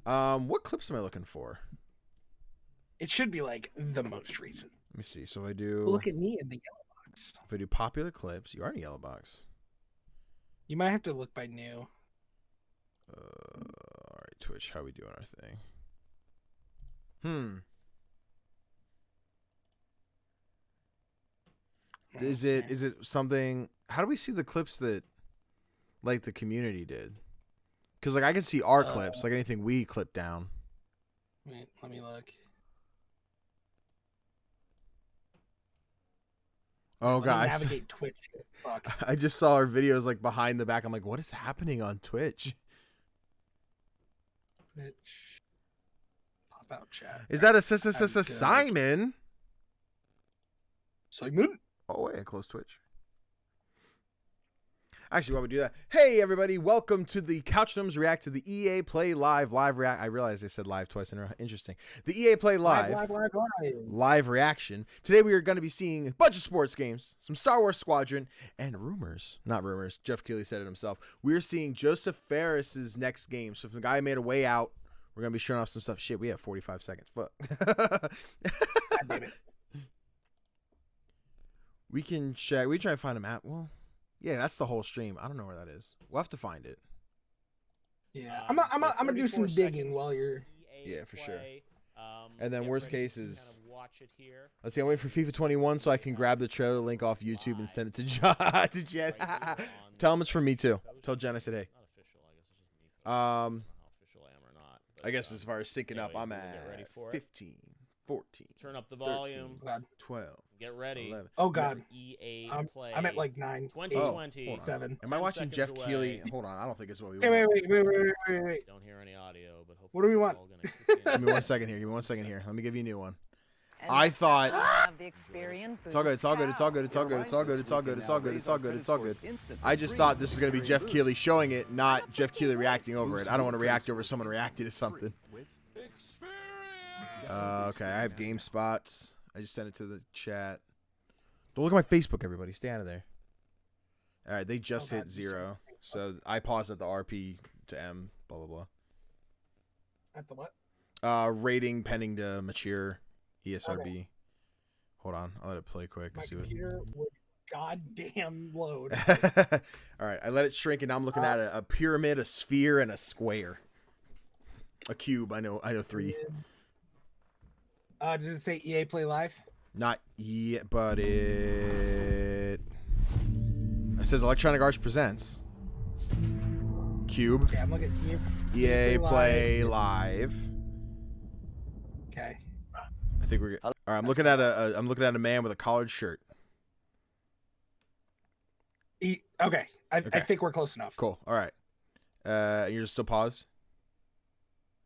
What clips am I looking for? It should be like the most recent. Let me see. So if I do. Look at me in the yellow box. If I do popular clips, you are in the yellow box. You might have to look by new. All right, Twitch. How we doing our thing? Is it something? How do we see the clips that, like, the community did? Because, like, I can see our clips, like anything we clip down. Wait, let me look. Oh, God. Navigate Twitch. Fuck. I just saw our videos, like, behind the back. I'm like, what is happening on Twitch? Twitch. Pop out chat. Is that a Simon? Simon? Oh, wait, I closed Twitch. Actually, while we do that, hey, everybody, welcome to the Couch Gnomes React to the EA Play Live react. I realized I said live twice in a row. Interesting. The EA Play live reaction. Today, we are going to be seeing a bunch of sports games, some Star Wars Squadron, and rumors. Not rumors. Jeff Keighley said it himself. We're seeing Joseph Ferris's next game. So if the guy made a way out, we're going to be showing off some stuff. Shit, we have 45 seconds. Fuck. God damn it. We can check. We try to find a map. Well, yeah, that's the whole stream. I don't know where that is. We'll have to find it. Yeah, I'm gonna do some digging while you're. Yeah, for sure. And then worst case is, let's see. I'm waiting for FIFA 21 so I can grab the trailer link off YouTube and send it to John, to Jen. Tell him it's from me too. Tell Jen I said hey. I guess as far as syncing up, I'm at 15, 14. Turn up the volume. 13, 12. Get ready. 11. Oh God. EA Play. I'm at like 9. 2020. 7. Am I watching Jeff Keighley? Hold on. I don't think it's what we Hey, want. wait. Don't hear any audio, but hopefully What do we want? Give me 1 second here. Give me 1 second here. Let me give you a new one. I thought it's all good. It's all good. It's all good. It's all good. It's all good. It's all good. It's all good. It's all good. It's all good. I just thought this was gonna be Jeff Keighley showing it, not Jeff Keighley reacting over it. I don't want to react over someone reacting to something. Okay, I have game spots. I just sent it to the chat. Don't look at my Facebook, everybody. Stay out of there. All right, they just hit 0. So I paused at the RP to M, blah, blah, blah. At the what? Rating pending to mature ESRB. Okay. Hold on. I'll let it play quick. My See computer would goddamn load. All right, I let it shrink, and now I'm looking at a pyramid, a sphere, and a square. A cube. I know 3. Does it say EA Play Live? Not yet, but it says Electronic Arts presents Cube. Okay, I'm looking at EA Play Live. Okay. I think we're good. All right, I'm looking at a man with a collared shirt. Okay. I think we're close enough. Cool. All right. You're just still paused?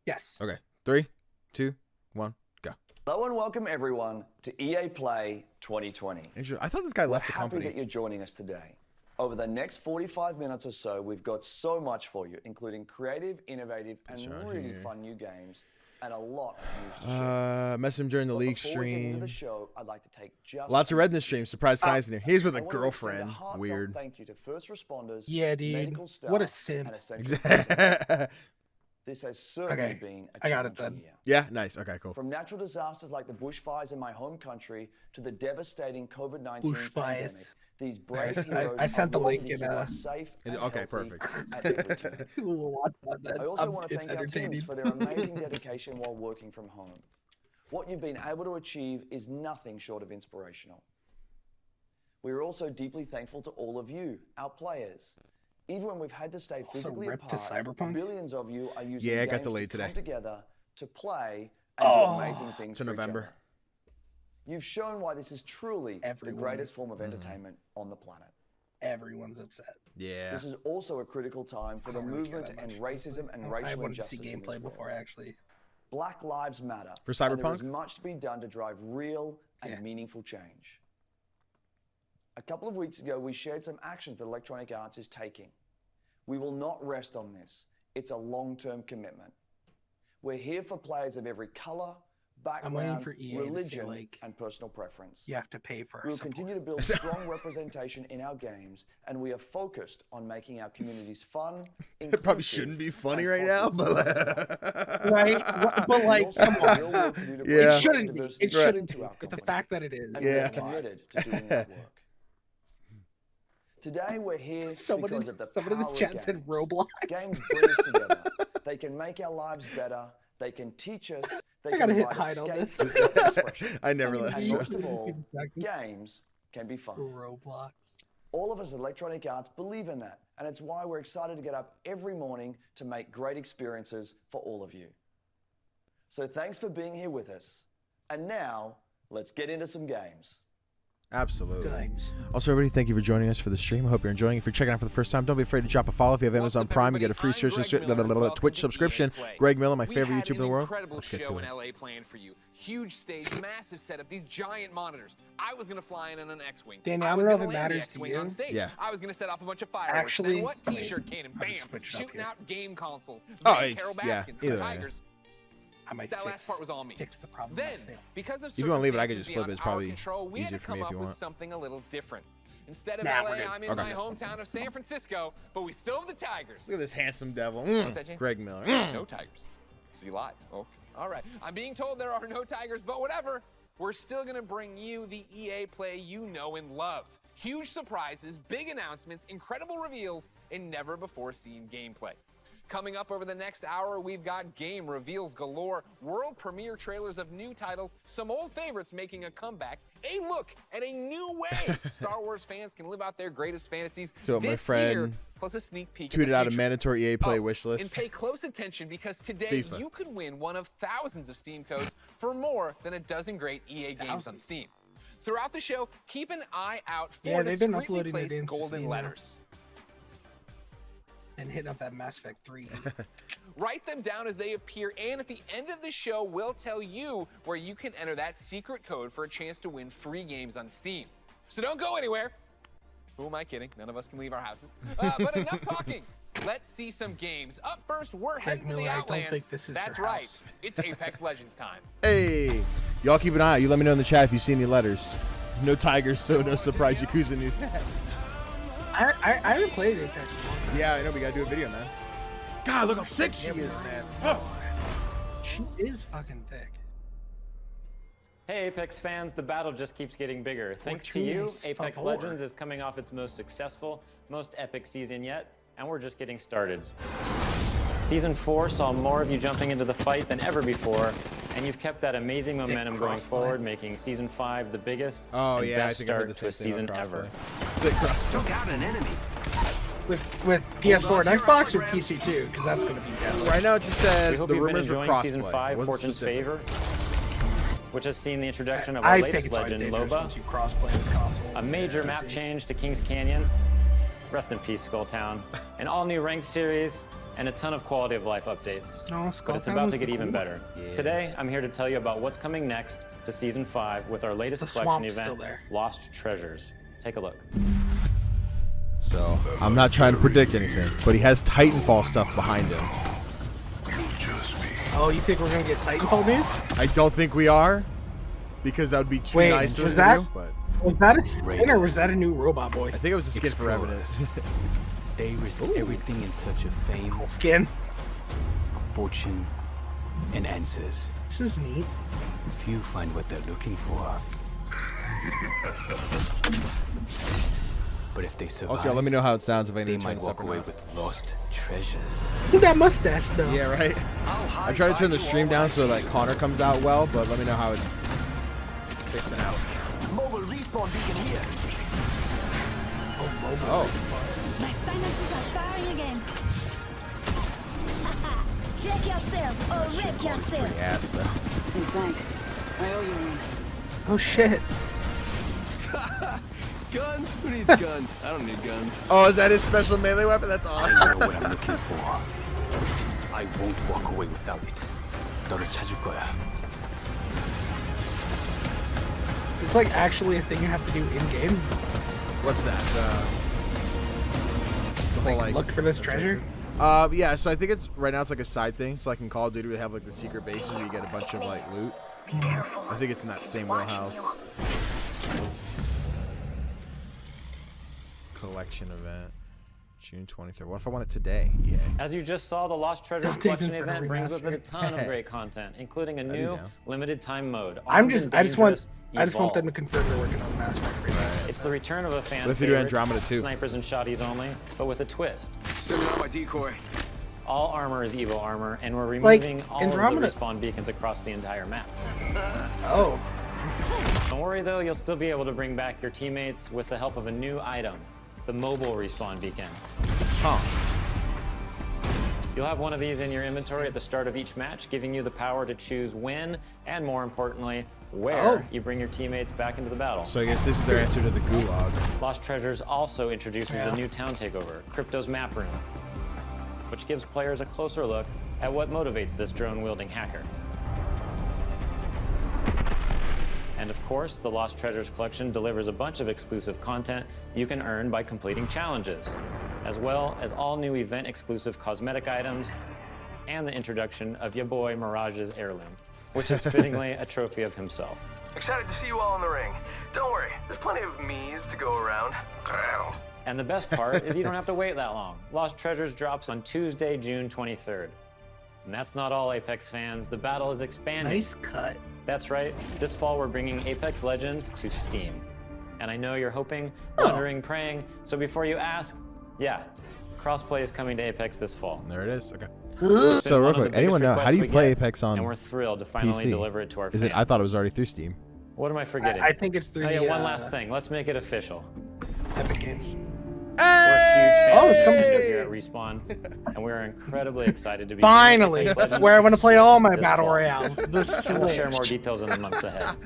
Yes. Okay. 3, 2, 1, go. Hello and welcome everyone to EA Play 2020. I thought this guy left the We're happy company. that you're joining us today. Over the next 45 minutes or so, we've got so much for you, including creative, innovative, and really fun new games, and a lot of news to share. Messaged him during the league Before we get into stream. the show, I'd like to take just Lots of red in the stream. Surprise Sky's in here. He's with a I want to extend girlfriend. heartfelt Weird. Thank you to first responders, Yeah, dude. medical staff, What a simp. and essential personnel. This has certainly been a I got it challenging then. year. Yeah, nice. Okay, cool. From natural disasters like the bushfires in my home country to the devastating COVID-19 Bushfires. pandemic, these brave I heroes sent the are working link to in, keep us safe and okay, healthy perfect. at every turn. We'll watch that. I also want to It's thank our entertaining. teams for their amazing dedication while working from home. What you've been able to achieve is nothing short of inspirational. We are also deeply thankful to all of you, our players. Even when we've had to stay physically ripped to apart, Cyberpunk? billions of you are using Yeah, it got games delayed to today. come together to play and do amazing things To for each November. other. You've shown why this is truly Everyone. the greatest form of entertainment on the planet. Everyone's upset. Yeah. This is also a critical time for the don't really care movement that to end much, racism and I racial wanted to see injustice in this gameplay before world. I actually. Black Lives Matter. For And there Cyberpunk? is much to be done to drive real and Yeah. meaningful change. A couple of weeks ago, we shared some actions that Electronic Arts is taking. We will not rest on this. It's a long-term commitment. We're here for players of every color, I'm waiting background, for EA to say, religion, like, and personal preference. You have to pay for. We'll our support. continue to build strong representation in our games, and we are focused on making our communities fun, It probably inclusive, shouldn't be funny and right now, positive. but right? But like, come on. Yeah. It shouldn't be. It Right. shouldn't be. But the fact that it is. And Yeah. we're committed to doing that work. Today we're here Someone because of the in this power chat of said games. Roblox. Games bring us together. They can make our lives better. They can teach us. They I can gotta hit provide hide on escape this. for self-expression. I never let And show. most of all, games can be fun. Roblox. All of us at Electronic Arts believe in that, and it's why we're excited to get up every morning to make great experiences for all of you. So thanks for being here with us. And now, let's get into some games. Absolutely. Games. Also, everybody, thank you for joining us for the stream. I hope you're enjoying it. If you're checking out for the first time, don't be afraid to drop a follow. If you have Amazon Prime, you get a free Twitch subscription. Greg Miller, my favorite YouTuber in the world. Let's get to it. Incredible show in LA planned for you. Huge stage, massive setup, these giant monitors. I was gonna fly in on an X-wing. Daniel, I I don't was know if gonna it land the matters to X-wing you. on stage. Yeah. I was gonna set off a bunch of fireworks. Actually, then what? T-shirt cannon, I'll just bam, switch it up shooting here. out game consoles. Oh, Bang, it's- Carol yeah, Baskins, either the way. Tigers. I might That fix, last part was all me. fix the problem Then, myself. because of If you wanna leave it, I could circumstances just flip it. It's beyond our probably control, we had easier to for me come if you up with want. something a little different. Instead of Nah, we're LA, good. I'm in Okay. my hometown of San Francisco, but we still have the Tigers. Look at this handsome devil. What's that, Jane? Greg Miller. No Tigers. So you lied. Oh, all right. I'm being told there are no Tigers, but whatever. We're still going to bring you the EA play you know and love. Huge surprises, big announcements, incredible reveals, and never-before-seen gameplay. Coming up over the next hour, we've got game reveals galore, world premiere trailers of new titles, some old favorites making a comeback, a look at a new way Star Wars fans can live out their greatest fantasies So my this friend year, plus a sneak peek. Tweeted out a mandatory EA Play wish And list. pay close attention because today FIFA. you could win one of thousands of Steam codes for more than a dozen great EA games on Steam. Throughout the show, keep an eye out for Yeah, they've been discreetly uploading their placed games to golden Steam now. letters. And hitting up that Mass Effect 3. Write them down as they appear, and at the end of the show, we'll tell you where you can enter that secret code for a chance to win free games on Steam. So don't go anywhere. Who am I kidding? None of us can leave our houses. But enough talking. Let's see some games. Up first, we're heading to the Miller, I don't Outlands. think this is That's your right. house. It's Apex Legends time. Hey, y'all keep an eye out. You let me know in the chat if you see any letters. No Tigers, so no surprise Yakuza news. I haven't played Apex in a long time. Yeah, I know. We gotta do a video, man. God, look how thick she is, man. She is fucking thick. Hey Apex fans, the battle just keeps getting bigger. Thanks to Fortune you, is Apex favor. Legends is coming off its most successful, most epic season yet, and we're just getting started. Season 4 saw more of you jumping into the fight than ever before, and you've kept that amazing momentum going crossplay. forward, making Season 5 the biggest Oh and yeah, I best think I heard start the to a same thing season on ever. crossplay. Thick crossplay. Took out an enemy. With PS4 and Xbox or PC too? Because that's going to be deadly. Right now, it just said We hope the you've been rumors were enjoying crossplay. Season 5, It wasn't Fortune's specific. Favor, which has seen the introduction of our I think latest it's always legend, dangerous Loba, once you crossplay with consoles. a major Yeah, map see. change to Kings Canyon, rest in peace Skulltown, an all-new ranked series, and a ton of quality of life updates. No, But it's Skulltown about was to get the even cool better. Yeah. Today, I'm here to tell you about what's coming next to Season 5 with our latest The collection swamp's still event, there. Lost Treasures. Take a look. So I'm not trying to predict anything, but he has Titanfall stuff behind him. Oh, you think we're going to get Titanfall news? I don't think we are, because that would be too Wait, nice of was him that- to do, but Was that a skin or was that a new robot boy? I think it was a skin for Revenant. They risk everything in search of fame, Skin? fortune, and answers. This is neat. Few find what they're looking for. But if they survive, Also, let me know how it sounds if I they need to turn might this up walk or away not. with lost treasures. Look at that mustache though. Yeah, right? I try to turn the stream down so like Connor comes out well, but let me know how it's fixing out. Mobile respawn beacon here. Oh, My silences are firing again. Check yourself or wreck yourself. yes, though. Hey, thanks. I owe you one. Oh shit. Guns? Who needs guns? I don't need guns. Oh, is that his special melee weapon? That's I awesome. know what I'm looking for. I won't walk away without it. 너를 찾을 거야. It's like actually a thing you have to do in game. What's that? The whole like Look for this treasure. Yeah, so I think it's right now it's like a side thing. So like in Call of Duty we have like the secret bases where you get a bunch of like loot. I think it's in that same wheelhouse. Collection event. June 23rd. What if I want it today? Yeah. As you just saw, the Lost Treasures Collection event brings with it a ton of great content, including a new limited time mode. I just want them to confirm they're working on Mass Effect. It's the return of a fan What if they do Andromeda too? Snipers and shotties only, but with a twist. Sending out my decoy. All armor is Evo armor, and we're removing all Andromeda. of the respawn beacons across the entire map. Oh. Don't worry though, you'll still be able to bring back your teammates with the help of a new item, the mobile respawn beacon. Huh. You'll have one of these in your inventory at the start of each match, giving you the power to choose when, and more importantly, where you bring your teammates back into the battle. So I guess this is their answer to the gulag. Lost Treasures also introduces a new town takeover, Crypto's Map Room, which gives players a closer look at what motivates this drone-wielding hacker. And of course, the Lost Treasures collection delivers a bunch of exclusive content you can earn by completing challenges, as well as all new event-exclusive cosmetic items and the introduction of your boy Mirage's heirloom, which is fittingly a trophy of himself. Excited to see you all in the ring. Don't worry, there's plenty of me's to go around. And the best part is you don't have to wait that long. Lost Treasures drops on Tuesday, June 23rd. And that's not all, Apex fans. The battle is expanding. Nice cut. That's right. This fall, we're bringing Apex Legends to Steam. And I know you're hoping, wondering, praying. So before you ask, yeah, crossplay is coming to Apex this fall. There it is. Okay. So real quick, anyone know how do you play Apex on? And we're thrilled to finally PC? deliver it to our Is fans. it? I thought it was already through Steam. What am I forgetting? I think it's through Oh yeah, the, one last thing. Let's make it official. Epic Games. We're huge it's fans of coming. Nintendo here at Respawn, and we're incredibly excited to be Finally, bringing Apex where I want to Legends play all my this battle fall. royales. The And we'll share more Switch. details in the months ahead.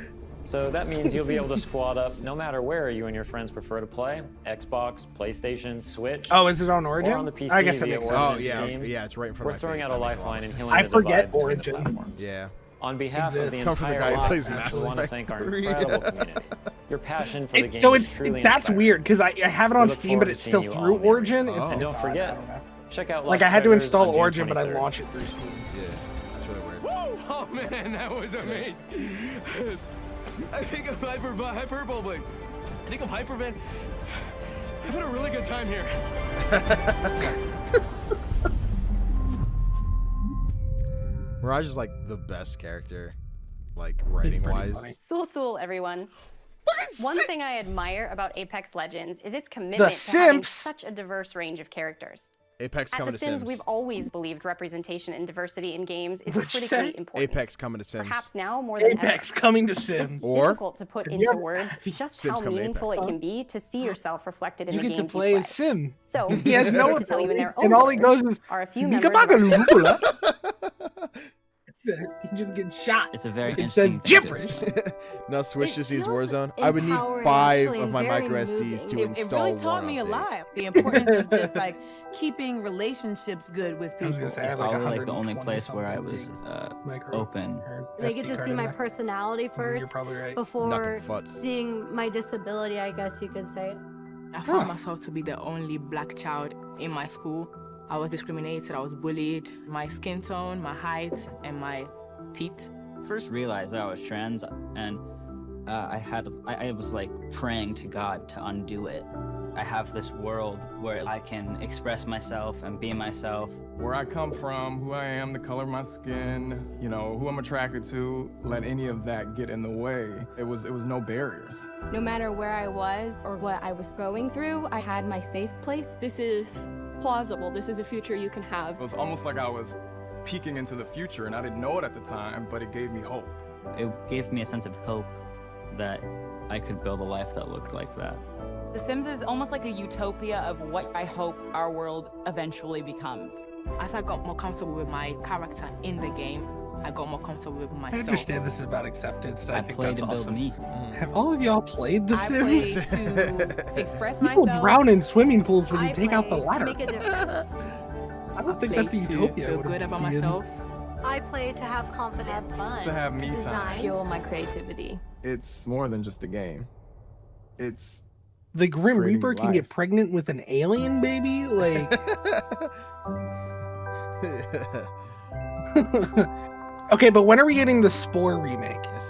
So that means you'll be able to squad up no matter where you and your friends prefer to play: Xbox, PlayStation, Switch. Oh, is it on Origin? Or on the PC I guess that via makes Origin sense. Oh yeah, Steam. yeah, it's right in front We're of my throwing face. out a That makes lifeline lot and of healing I the forget divide between Origin. the platforms. Yeah. On behalf of the Come from the entire guy who Lost plays Treasures, Mass we want to Effect thank our 3. incredible community. Your passion for the game So is it's truly that's inspiring. weird because I have it We on look Steam, forward but to it's seeing still you all through in the Origin. Oh. It's And don't odd, forget, I don't know. check out Like Lost I had to Treasures install on June Origin, but I 23rd. launched it through Steam. Yeah. That's really weird. Oh man, that was amazing. I think I'm hyperbolic. I think I'm hypervent. I've had a really good time here. Mirage is like the best character, like writing wise. Sul, everyone. One thing I admire about Apex Legends is its commitment The to having Simps. such a diverse range of characters. Apex At coming The to Sims, Sims. we've always believed representation and diversity in games is What'd you critically say? important. Apex coming to Sims. Perhaps now more than Apex ever. coming to Sims. It's Or- difficult to put Have into you ever- words just Sims how come to meaningful Apex. it can be to see yourself reflected in You the get games to play you as Sim. So, He has no to tell you in their and own all he words goes is are a few "Mika members of our baka lula." He just gets shot. It's a very It says interesting thing to gibberish. Now Switch just uses feels Warzone. I would need empowering, 5 actually, of my very micro SDs to moving. install It really taught one me a update. lot. The importance of just like keeping relationships good with I was people. gonna say, I It's have like probably like the only 120 place where I something was micro open. or They SD get to card see in my there. personality first You're probably right. before Nothing but futz. seeing my disability, I guess you could say. I found myself to be the only black child in my school. I was discriminated, I was bullied. My skin tone, my height, and my teeth. First realized that I was trans, and I was like praying to God to undo it. I have this world where I can express myself and be myself. Where I come from, who I am, the color of my skin, you know, who I'm attracted to, let any of that get in the way. It was no barriers. No matter where I was or what I was going through, I had my safe place. This is plausible. This is a future you can have. It was almost like I was peeking into the future, and I didn't know it at the time, but it gave me hope. It gave me a sense of hope that I could build a life that looked like that. The Sims is almost like a utopia of what I hope our world eventually becomes. As I got more comfortable with my character in the game, I got more comfortable with I myself. understand this is about acceptance. And I think played that's to build awesome. me. Have all of y'all played The I Sims? played to express People myself. drown in swimming pools when I you take out the play to ladder. make a difference. I don't think Played that's a to utopia. feel would good about be in- myself. I play to have confidence. To have me time. Design. Fuel my creativity. It's more than just a game. It's The Grim creating Reaper can life. get pregnant with an alien baby? Like. Okay, but when are we getting the Spore remake? As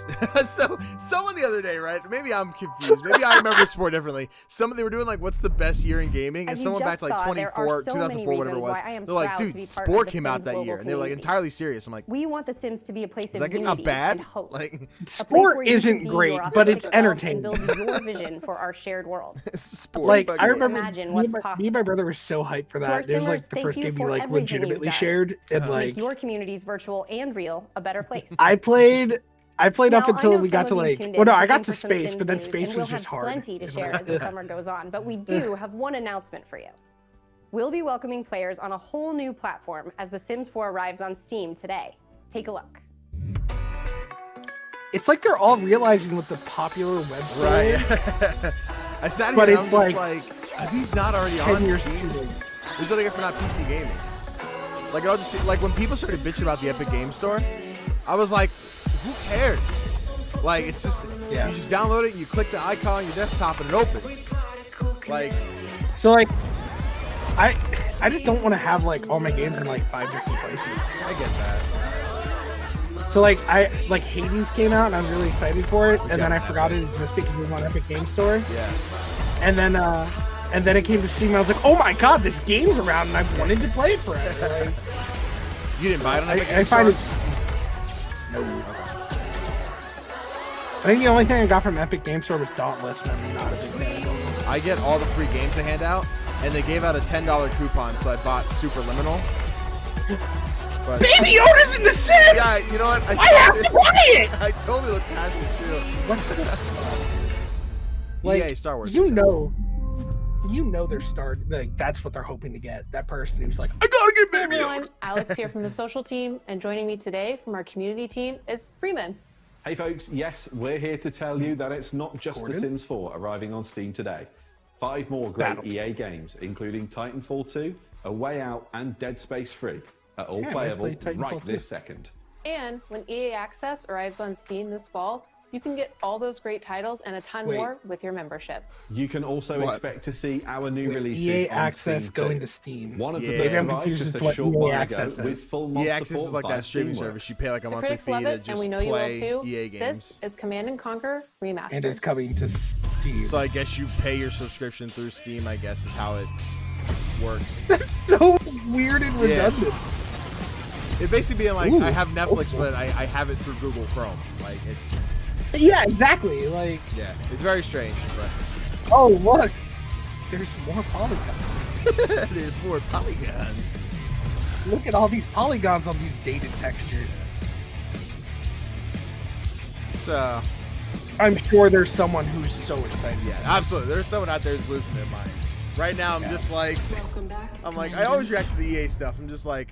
So someone the other day, right? Maybe I'm confused. Maybe I remember sport differently. They were doing like, what's the best year in gaming? And someone back to like 2004, whatever it was. They're like, dude, sport came out that year, and they were like entirely serious. I'm like, we want The Sims to be a place of unity not bad? and hope. Like, sport isn't great, but it's entertaining. And build your vision for our shared world. Sport. Like I remember, imagine what's possible. me and my brother were so hyped for that. It was like the first game we like legitimately shared, and like make your communities virtual and real a better place. I played up until we got to some of you like, tuned well, in no, I looking got to for some space, Sims but then news, space and was we'll just have hard. plenty to share as the summer goes on, but we do have one announcement for you. We'll be welcoming players on a whole new platform as The Sims 4 arrives on Steam today. Take a look. It's like they're all realizing what the popular website is. I sat here But and I'm it's just like are these not already 10 on years Steam? too late. There's what I get for not PC gaming. Like I'll just see, like when people started bitching about the Epic Game Store, I was like, who cares? Like it's just you just download it, you click the icon on your desktop, and it opens. Like so, like I just don't want to have like all my games in like 5 different places. I get that. So like Hades came out and I was really excited for it, and then I forgot it existed because it was on Epic Game Store. Yeah. And then it came to Steam and I was like, oh my god, this game's around and I've wanted to play it forever. Like, you didn't buy it on Epic Game I find Store? No. I think the only thing I got from Epic Game Store was Dauntless, and I'm not a big fan. I get all the free games they hand out, and they gave out a $10 coupon, so I bought Superliminal. But, Baby Yoda's in The Sims! Yeah, you know what? I have to play it! I totally looked past it too. Like, EA Star Wars. You know they're like that's what they're hoping to get. That person who's like, I gotta get Baby Hey everyone, Yoda. Alex here from the social team, and joining me today from our community team is Freeman. Hey folks, yes, we're here to tell you that it's not just The Sims 4 arriving on Steam today. 5 more great EA games, including Titanfall 2, A Way Out, and Dead Space 3, are all playable right this second. And when EA Access arrives on Steam this fall, you can get all those great titles and a ton more with your membership. You can also expect to see our new releases EA on Access Steam going too. to Steam. One of the Maybe first I'm arrived confused just with a what short EA while Access ago is. with full mod EA Access support is like via that streaming Steamworks. service. You pay like a The monthly critics fee love to it, and just we know you will play too. EA games. This is Command & Conquer Remastered. And it's coming to Steam. So I guess you pay your subscription through Steam, I guess is how it works. So weird and redundant. It basically being like, I have Netflix, but I have it through Google Chrome. Like, it's... Yeah, exactly. Like, yeah, it's very strange, but... Oh, look! There's more polygons. There's more polygons. Look at all these polygons on these dated textures. So... I'm sure there's someone who's so excited. Yeah, absolutely. There's someone out there who's losing their mind. Right now, I'm just like... I'm like, I always react to the EA stuff. I'm just like...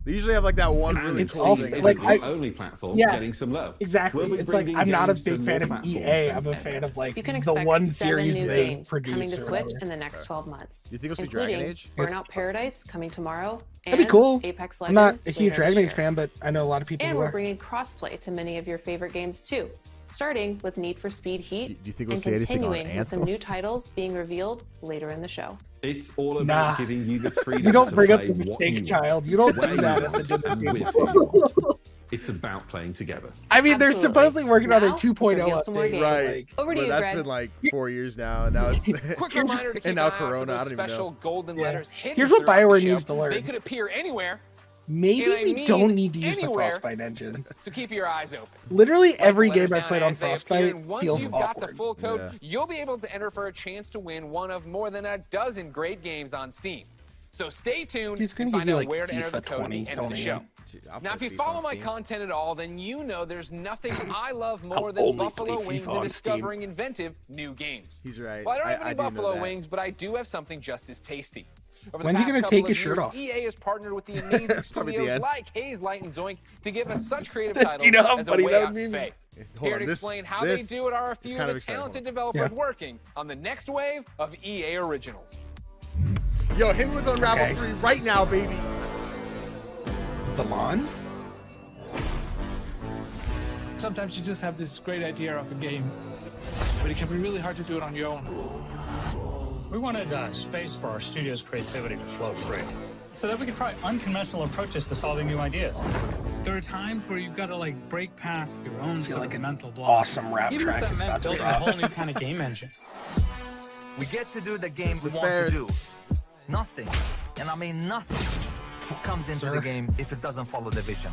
They usually have like that one really cool thing. It's like the only platform getting some love. Exactly. We'll be It's like bringing I'm not a games to big fan more of EA. I'm a fan of like You can the expect one 7 series new they games produce. coming to or Switch whatever. in the next 12 months. You think we'll see Dragon Age? Burnout Paradise coming tomorrow. That'd be cool. Apex I'm not Legends a huge later Dragon this Age fan, but I know a lot of people And who we're are. bringing crossplay to many of your favorite games too, starting with Need for Speed Heat Do you think we'll and see anything on continuing with some Anthem? new titles being revealed later in the show. It's all about giving you the freedom You don't to bring up play the what mistake, you child. want, You don't where do you that at want, the and game. with who you want. It's about playing together. I mean, they're supposedly working on a Now, 2.0 let's reveal some more update. games. Right. Over to But you, that's Greg. been like 4 years now, and now it's... Quick reminder to keep and now an eye out for Corona, I those don't even special know. golden letters hidden Here's what throughout the BioWare show. needs to learn. They could appear anywhere. Maybe And I we mean don't need to use the anywhere. Frostbite engine. So keep your eyes open. Literally every Letters game I've down played on as they appear, Frostbite and once feels you've got the awkward. full code, you'll be able to enter for a chance to win one of more than a dozen great games on Steam. So stay tuned He's gonna and give find you, out like, where to enter FIFA the code at 20, the end of the don't show. Dude, I'll Now, if play you FIFA follow on my Steam. content at all, then you know there's nothing I love more I'll than only Buffalo play Wings FIFA and on Steam. discovering inventive new games. He's right. Well, I don't have I any do know Buffalo that. Wings, but I do have something just as tasty. Over the When's he past gonna couple take of his shirt years, off? EA has partnered with the amazing Probably the studios end. like Haze, Light, and Zoink to give us such creative Do titles you know how as funny A Way that Out would be? Faye. Hold Here on, to this- explain how this they do it are a is few kind of of the exciting. talented developers working on the next wave of EA originals. Yo, hit me with Unravel Okay. 3 right now, baby. The lawn? Sometimes you just have this great idea of a game, but it can be really hard to do it on your own. We wanted space for our studio's creativity to flow free. so that we can try unconventional approaches to solving new ideas. There are times where you've got to like break past your own sort of mental block. Awesome rap Even if track that is meant about to building a drop. whole new kind of game engine. We get to do the game we want to do. Nothing, and I mean nothing, comes into the game if it doesn't follow the vision.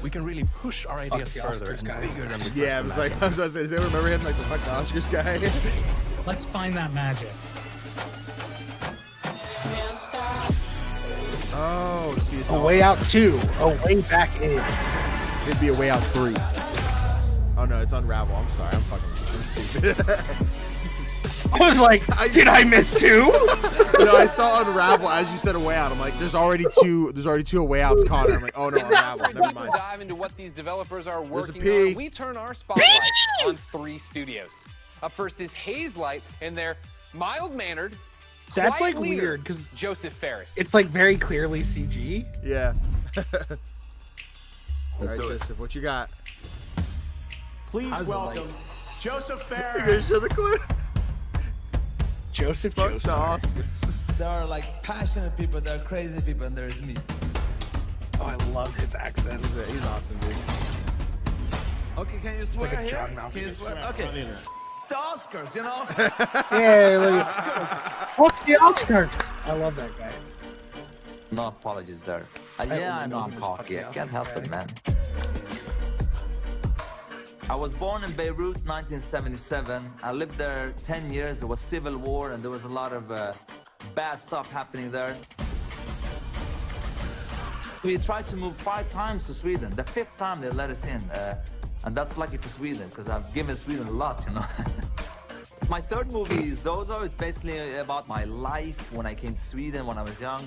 We can really push our ideas further and bigger than we first Yeah, it was like, I was gonna say, does anyone remember him like the fuck the Oscars guy? Let's find that magic. Oh, see, it's A Way Out 2. A Way Back In. It'd be A Way Out 3. Oh no, it's Unravel. I'm sorry, I'm stupid. I was like, did I miss 2? No, I saw Unravel as you said A Way Out. I'm like, there's already two A Way Outs, Connor. I'm like, oh no, Unravel. Never mind. Dive into what these developers are working P. on. We turn our spotlight on 3 studios. Up first is Hazelight and their mild-mannered, That's quiet like leader, weird because Joseph Ferris. it's like very clearly CG. Yeah. All right, Joseph, what you got? Please welcome Joseph You Ferris. gonna show the clip? Joseph Fuck the Oscars. There are like passionate people, there are crazy people, and there's me. Oh, I love his accent. He's awesome, dude. Okay, can you swear like a here? John Malkovich. Can you swear? Okay. The Oscars, you know? Yeah, like, fuck the Oscars. I love that guy. No apologies there. Yeah, I know I'm cocky. I can't help it, man. I was born in Beirut, 1977. I lived there 10 years. There was civil war, and there was a lot of bad stuff happening there. We tried to move 5 times to Sweden. The 5th time they let us in. And that's lucky for Sweden, because I've given Sweden a lot, you know. My 3rd movie, Zozo, it's basically about my life when I came to Sweden when I was young.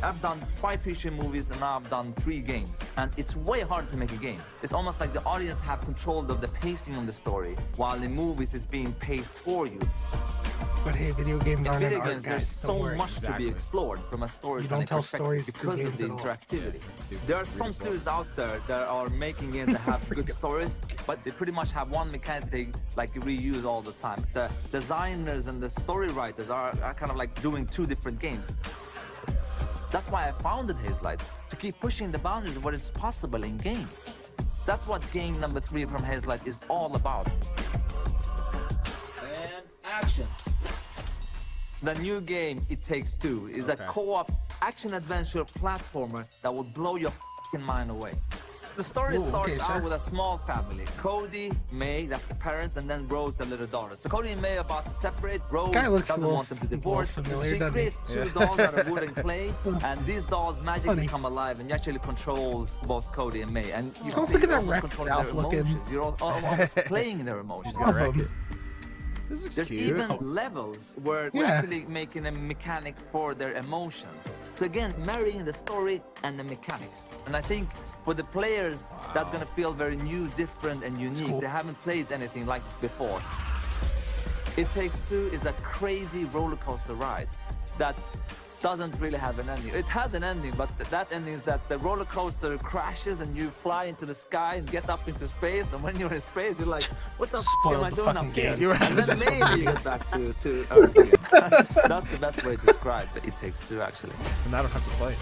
I've done 5 feature movies and now I've done 3 games. And it's way hard to make a game. It's almost like the audience have control of the pacing of the story, while in movies it's being paced for you. But hey, video games In aren't video an art, games, guys. there's so Don't worry. much to be explored from a storytelling tell perspective stories through because of games the at all. interactivity. There are some studios out there that are making it that have good stories, but they pretty much have one mechanic they like reuse all the time. The designers and the story writers are kind of like doing 2 different games. That's why I founded Hazelight, to keep pushing the boundaries of what is possible in games. That's what game number 3 from Hazelight is all about. And action. The new game, It Takes Two, is a co-op action-adventure platformer that will blow your f***ing mind away. The story starts out with a small family. Cody, May, that's the parents, and then Rose, the little daughter. So Cody and May are about to separate. Rose doesn't want them to divorce. So she creates 2 dolls out of wood and clay, and these dolls magically come alive, and you actually controls both Cody and May. And you can see you're almost controlling their emotions. You're almost playing their emotions. There's even levels where we're actually making a mechanic for their emotions. So again, marrying the story and the mechanics. And I think for the players, that's gonna feel very new, different, and unique. They haven't played anything like this before. It Takes Two is a crazy roller coaster ride that doesn't really have an ending. It has an ending, but that ending is that the roller coaster crashes and you fly into the sky and get up into space, and when you're in space, you're like, what the f am I doing up here? And then maybe you get back to Earth again. That's the best way to describe It Takes Two, actually. And I don't have to play.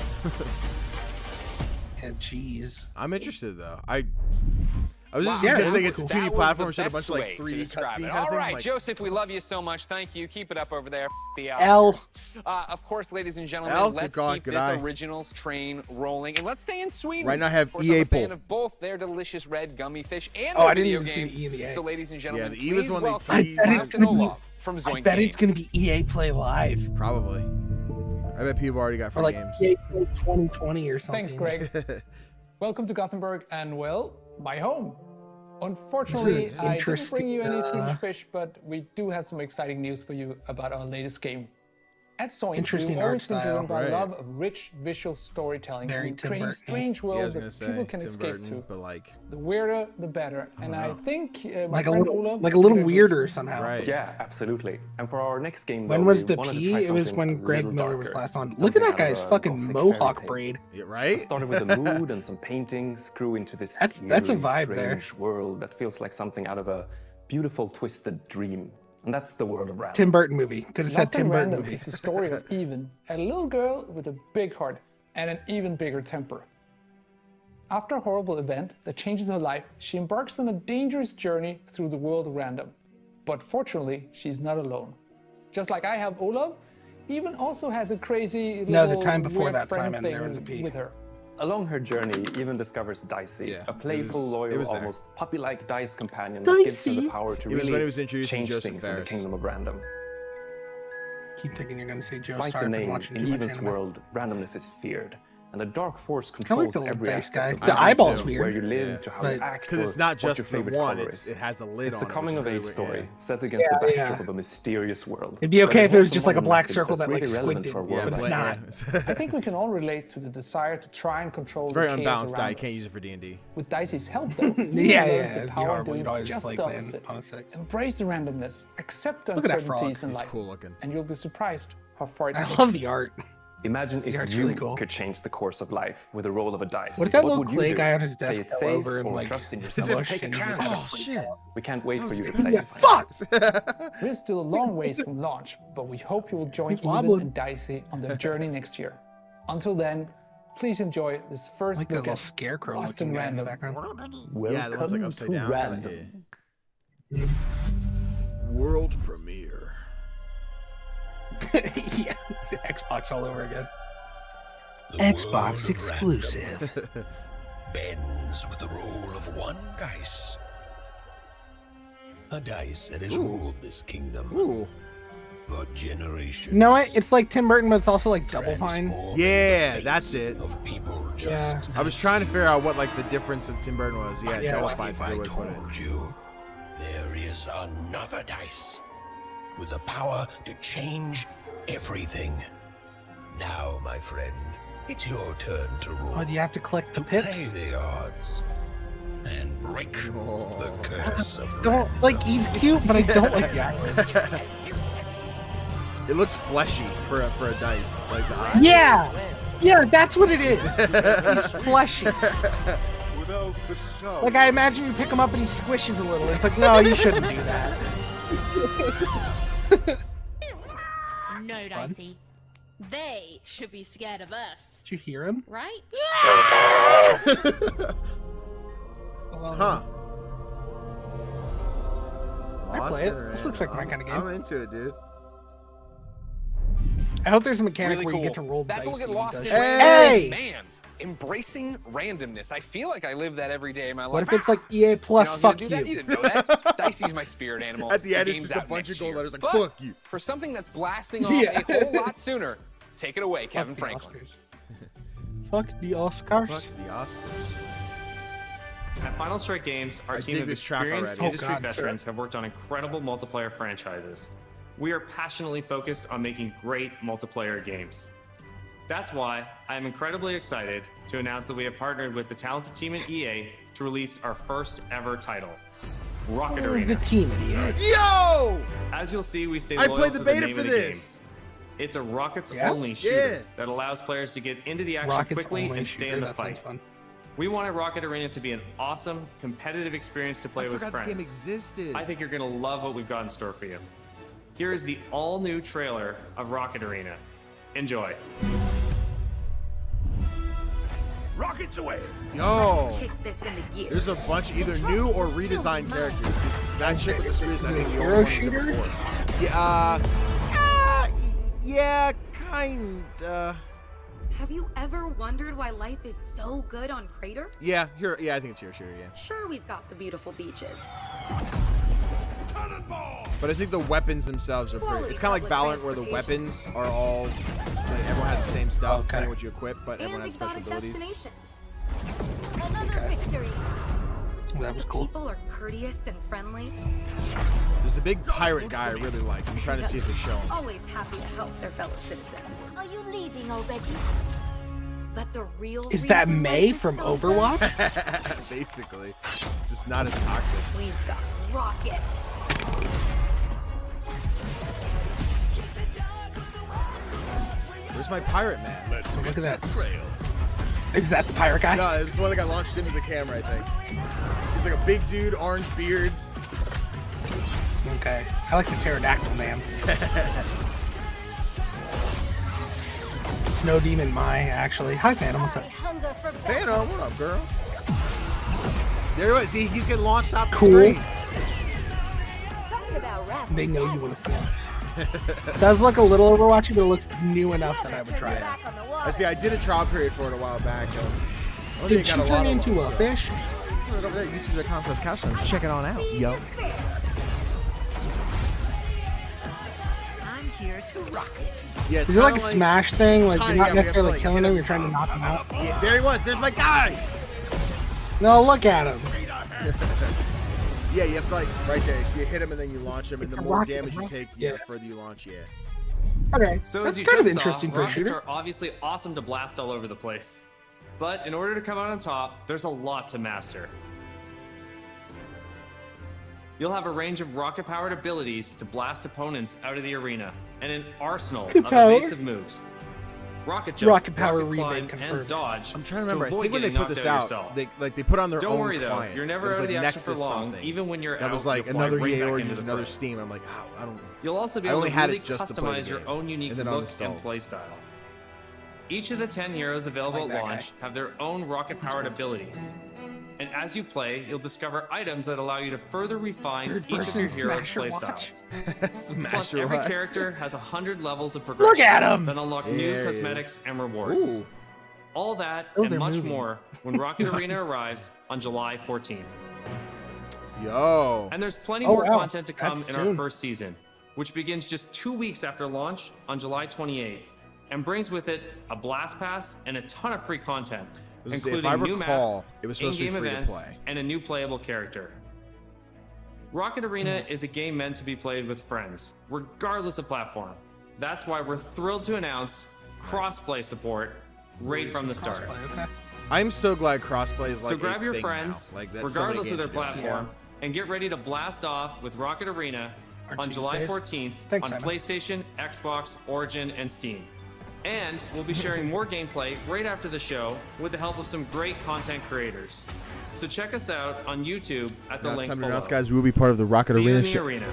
And jeez. I'm interested, though. I was just saying it's a 2D platform, showed a bunch of like 3D cutscene. All right, Joseph, we love you so much. Thank you. Keep it up over there. The L. Of course, ladies and gentlemen, L. let's keep this originals train rolling, and let's stay in Sweden. Right now, I have I'm EA a fan pull. of both their delicious red gummy fish and Oh, their I didn't video even see games. the E and the A. So, ladies and gentlemen, the E was please one they welcome teased. Austin Olaf from Zoink I bet Games. it's gonna be EA Play Live. Probably. I bet people already got Or free like games. EA Play 2020 or something. Thanks, Greg. Welcome to Gothenburg and, well, my home. Unfortunately, I didn't bring you any Swedish fish, but we do have some exciting news for you about our latest game. At Zoink, we've always been driven by love of rich visual storytelling and creating strange worlds that people can escape to. But like, the weirder, the better. And I think like a little weirder somehow. Right. Yeah, absolutely. And for our next game, when was the P? It was when Greg Miller was last on. Look at that guy's fucking mohawk braid. Yeah, right? It started with a mood and some paintings, grew into this that's a vibe strange there. world that feels like something out of a beautiful, twisted dream. And that's the world of random. Tim Burton movie. Could have said Lost Tim in Burton Random movie. is the story of Even, a little girl with a big heart and an even bigger temper. After a horrible event that changes her life, she embarks on a dangerous journey through the world of random. But fortunately, she's not alone. Just like I have Olav, Even also has a crazy little No, the time before weird that, friend Simon, thing there was a P. with her. Along her journey, Even discovers Dicey, a playful, loyal, almost puppy-like dice companion that gives her the power to It was when he really was introducing change Joseph things in the Ferris. kingdom of random. Keep thinking you're going to say Joe Despite Star. the I've been name, watching in too much Even's anime. world, randomness is feared. And a dark force I controls like the little every dice guy. aspect of The life, eyeball's from weird. where you live to how you But- act, Because it's or not what just your the favorite one; color it is. has a lid It's on a it. which coming-of-age is story really- set against the Yeah, backdrop yeah. of a mysterious world. It'd be okay But if it was holds just like a modern black message circle that's that like really relevant squinted, to our world but it's today. not. I think we can all relate to the desire to try and control It's very the chaos unbalanced die. around You can't us. use it for D&D. With Dicey's help, though, Yeah, he yeah, learns it'd the be power horrible. to You'd do always just like the playing opposite. on a 6. Embrace the randomness, accept the Look at that frog. uncertainties in He's life, cool looking. and you'll be surprised how far it I takes. love the art. Imagine if art's you really cool. could change the course of life with a roll of a dice. What if that little would you clay do? guy on his Play desk it fell safe over and or like trust in just yourself? take a chance? Oh shit! We can't wait for you to That was play. Fuck! We're still a long ways from launch, but we hope you will join He's Even wobbling. and Dicey on their journey next year. Until then, please enjoy this first Like that look little at scarecrow Lost looking in guy in the Random. background. Yeah, the one's like Welcome upside to down. Random. Yeah. World premiere. Yeah, Xbox all over again. Xbox exclusive. Bends with the roll of one dice. A dice that has ruled this kingdom for generations. You know what? It's like Tim Burton, but it's also like Double Fine. Yeah, that's it. Of people just Yeah. I was trying to figure out what like the difference of Tim Burton was. Yeah, Yeah. Double What Fine's if a I good way to put it. told you there is another dice with the power to change everything? Now, my friend, it's your turn to roll. Oh, do you have to collect the Play pips? the odds and break the curse of Don't like he's cute, but I don't like the eye. It looks fleshy for a dice, like the eye. Yeah, yeah, that's what it is. He's fleshy. Like I imagine you pick him up and he squishes a little. It's like, no, you shouldn't do that. No, Dicey. They should be scared of us. Did you hear him? Right? Huh. I play it. This looks like my kind of game. I'm into it, dude. I hope there's a mechanic Really where cool. you get to roll That's dice. a look at and Lost does in shit. Random. Man, embracing randomness. I feel like I live that every day in my life. What if it's like EA Plus? You know, I was Fuck gonna do that? You you. didn't know that. Dicey's my spirit animal. At the end, it's game's just a out bunch next of gold year. letters like, But fuck you. For something that's blasting off Yeah. a whole lot sooner, take it away, Kevin the Franklin. Fuck the Oscars. Fuck the Oscars. At Final Strike Games, our I team dig of this track experienced already. industry Oh, God, veterans have worked on incredible multiplayer franchises. We are passionately focused on making great multiplayer games. That's why I am incredibly excited to announce that we have partnered with the talented team at EA to release our first ever title, Rocket The Arena. team at EA. Yo! As you'll see, we stay I loyal played to the the beta name for of the game. this. It's a rockets Yeah? only shooter Yeah. that allows players to get into the action Rockets quickly only and stay shooter, in the that sounds fight. fun. We wanted Rocket Arena to be an awesome, competitive experience to play I with forgot friends. this game existed. I think you're going to love what we've got in store for you. Here is the all-new trailer of Rocket Arena. Enjoy. Rockets away! Yo! Kick this into gear. There's a bunch of either new or redesigned characters. 'Cause that chick with the spears, I think the Hero only one who's shooter? ever before. Yeah, kinda. Have you ever wondered why life is so good on Crater? Yeah, here. Yeah, I think it's hero shooter. Yeah, Sure, we've got the beautiful beaches. but I think the weapons themselves are pretty. It's kind of like Valorant, where the weapons are all. Like, everyone has the same stuff, depending on what you equip, but everyone And has special exotic abilities. destinations. Another victory. That was cool. People are courteous and friendly. There's a big pirate guy I really like. I'm trying to see if they show him. Always happy to help their fellow citizens. Are you leaving already? But the real Is that reason May life is from so Overwatch? good, Basically, just not as toxic. we've got rockets. Where's my pirate man? Look at that. Is that the pirate guy? No, it's the one that got launched into the camera, I think. He's like a big dude, orange beard. Okay. I like the pterodactyl, man. Snow Demon Mai, actually. Hi, Phantom. What's up? Phantom, what up, girl? There he is. See, he's getting launched out the screen. They know you want to see him. It does look a little Overwatchy, but it looks new enough that I would try it. I see. I did a trial period for it a while back. Did you turn into a fish? Over there, YouTube.com/Couchtimes. Check it on out, yo. I'm here to rock it. Yeah, is it like a smash thing? Like you're not necessarily killing him, you're trying to knock him out? Yeah, there he was. There's my guy. No, look at him. Yeah, you have to like right there. So you hit him and then you launch him, and the more damage you take, the further you launch. Yeah. Okay. So that's as you kind of just interesting saw, for a rockets shooter. are obviously awesome to blast all over the place. But in order to come out on top, there's a lot to master. You'll have a range of rocket-powered abilities to blast opponents out of the arena, and an arsenal of evasive moves. Rocket jump, Rocket power rocket rebate climb, confirmed. and dodge. I'm trying to remember. I avoid think when they getting put this knocked out, yourself. they put on their Don't own worry though, client. you're never It was out of like the action for Nexus long, something. even when you're that out. was like you'll fly another right EA back Origins, into the another fray. Steam. I'm like, oh, I don't. You'll also be I able only to had really it just to play customize the your game, own unique and then look uninstall. and playstyle. Each of the 10 heroes available at launch have their own rocket-powered abilities. And as you play, you'll discover items that allow you to further refine each of your heroes' playstyles. Plus, every character has 100 levels of progression Look at 'em! that unlock There new he cosmetics and rewards. Ooh. All that Oh, and they're much moving. more when Rocket Arena arrives on July 14th. Yo. And there's plenty Oh, more wow. content to come That's in our soon. first season, which begins just 2 weeks after launch on July 28th, and brings with it a blast pass and a ton of free content, If I including new recall, maps, it was supposed to be in-game free to events, play. and a new playable character. Rocket Arena is a game meant to be played with friends, regardless of platform. That's why we're thrilled to announce cross-play support right from the start. I'm so glad crossplay is like So grab a your thing friends, now. Like that's regardless so of many their games are doing it. platform, and get ready to blast off with Rocket Arena on July Tuesdays. 14th Thanks, on Simon. PlayStation, Xbox, Origin, and Steam. And we'll be sharing more gameplay right after the show with the help of some great content creators. So check us out on YouTube at the Now it's link time to below. announce, guys, we will be part of the Rocket See you Arena in the show. arena.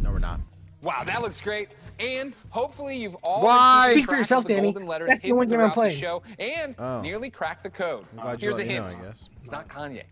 No, we're not. Wow, that looks great. And hopefully you've all Why? been keeping Speak for track yourself, of the Danny. golden letters That's the hidden only game I'm throughout the playing. show and Oh. nearly cracked the code. I'm glad you Here's a let me know, hint. I guess. It's not Kanye.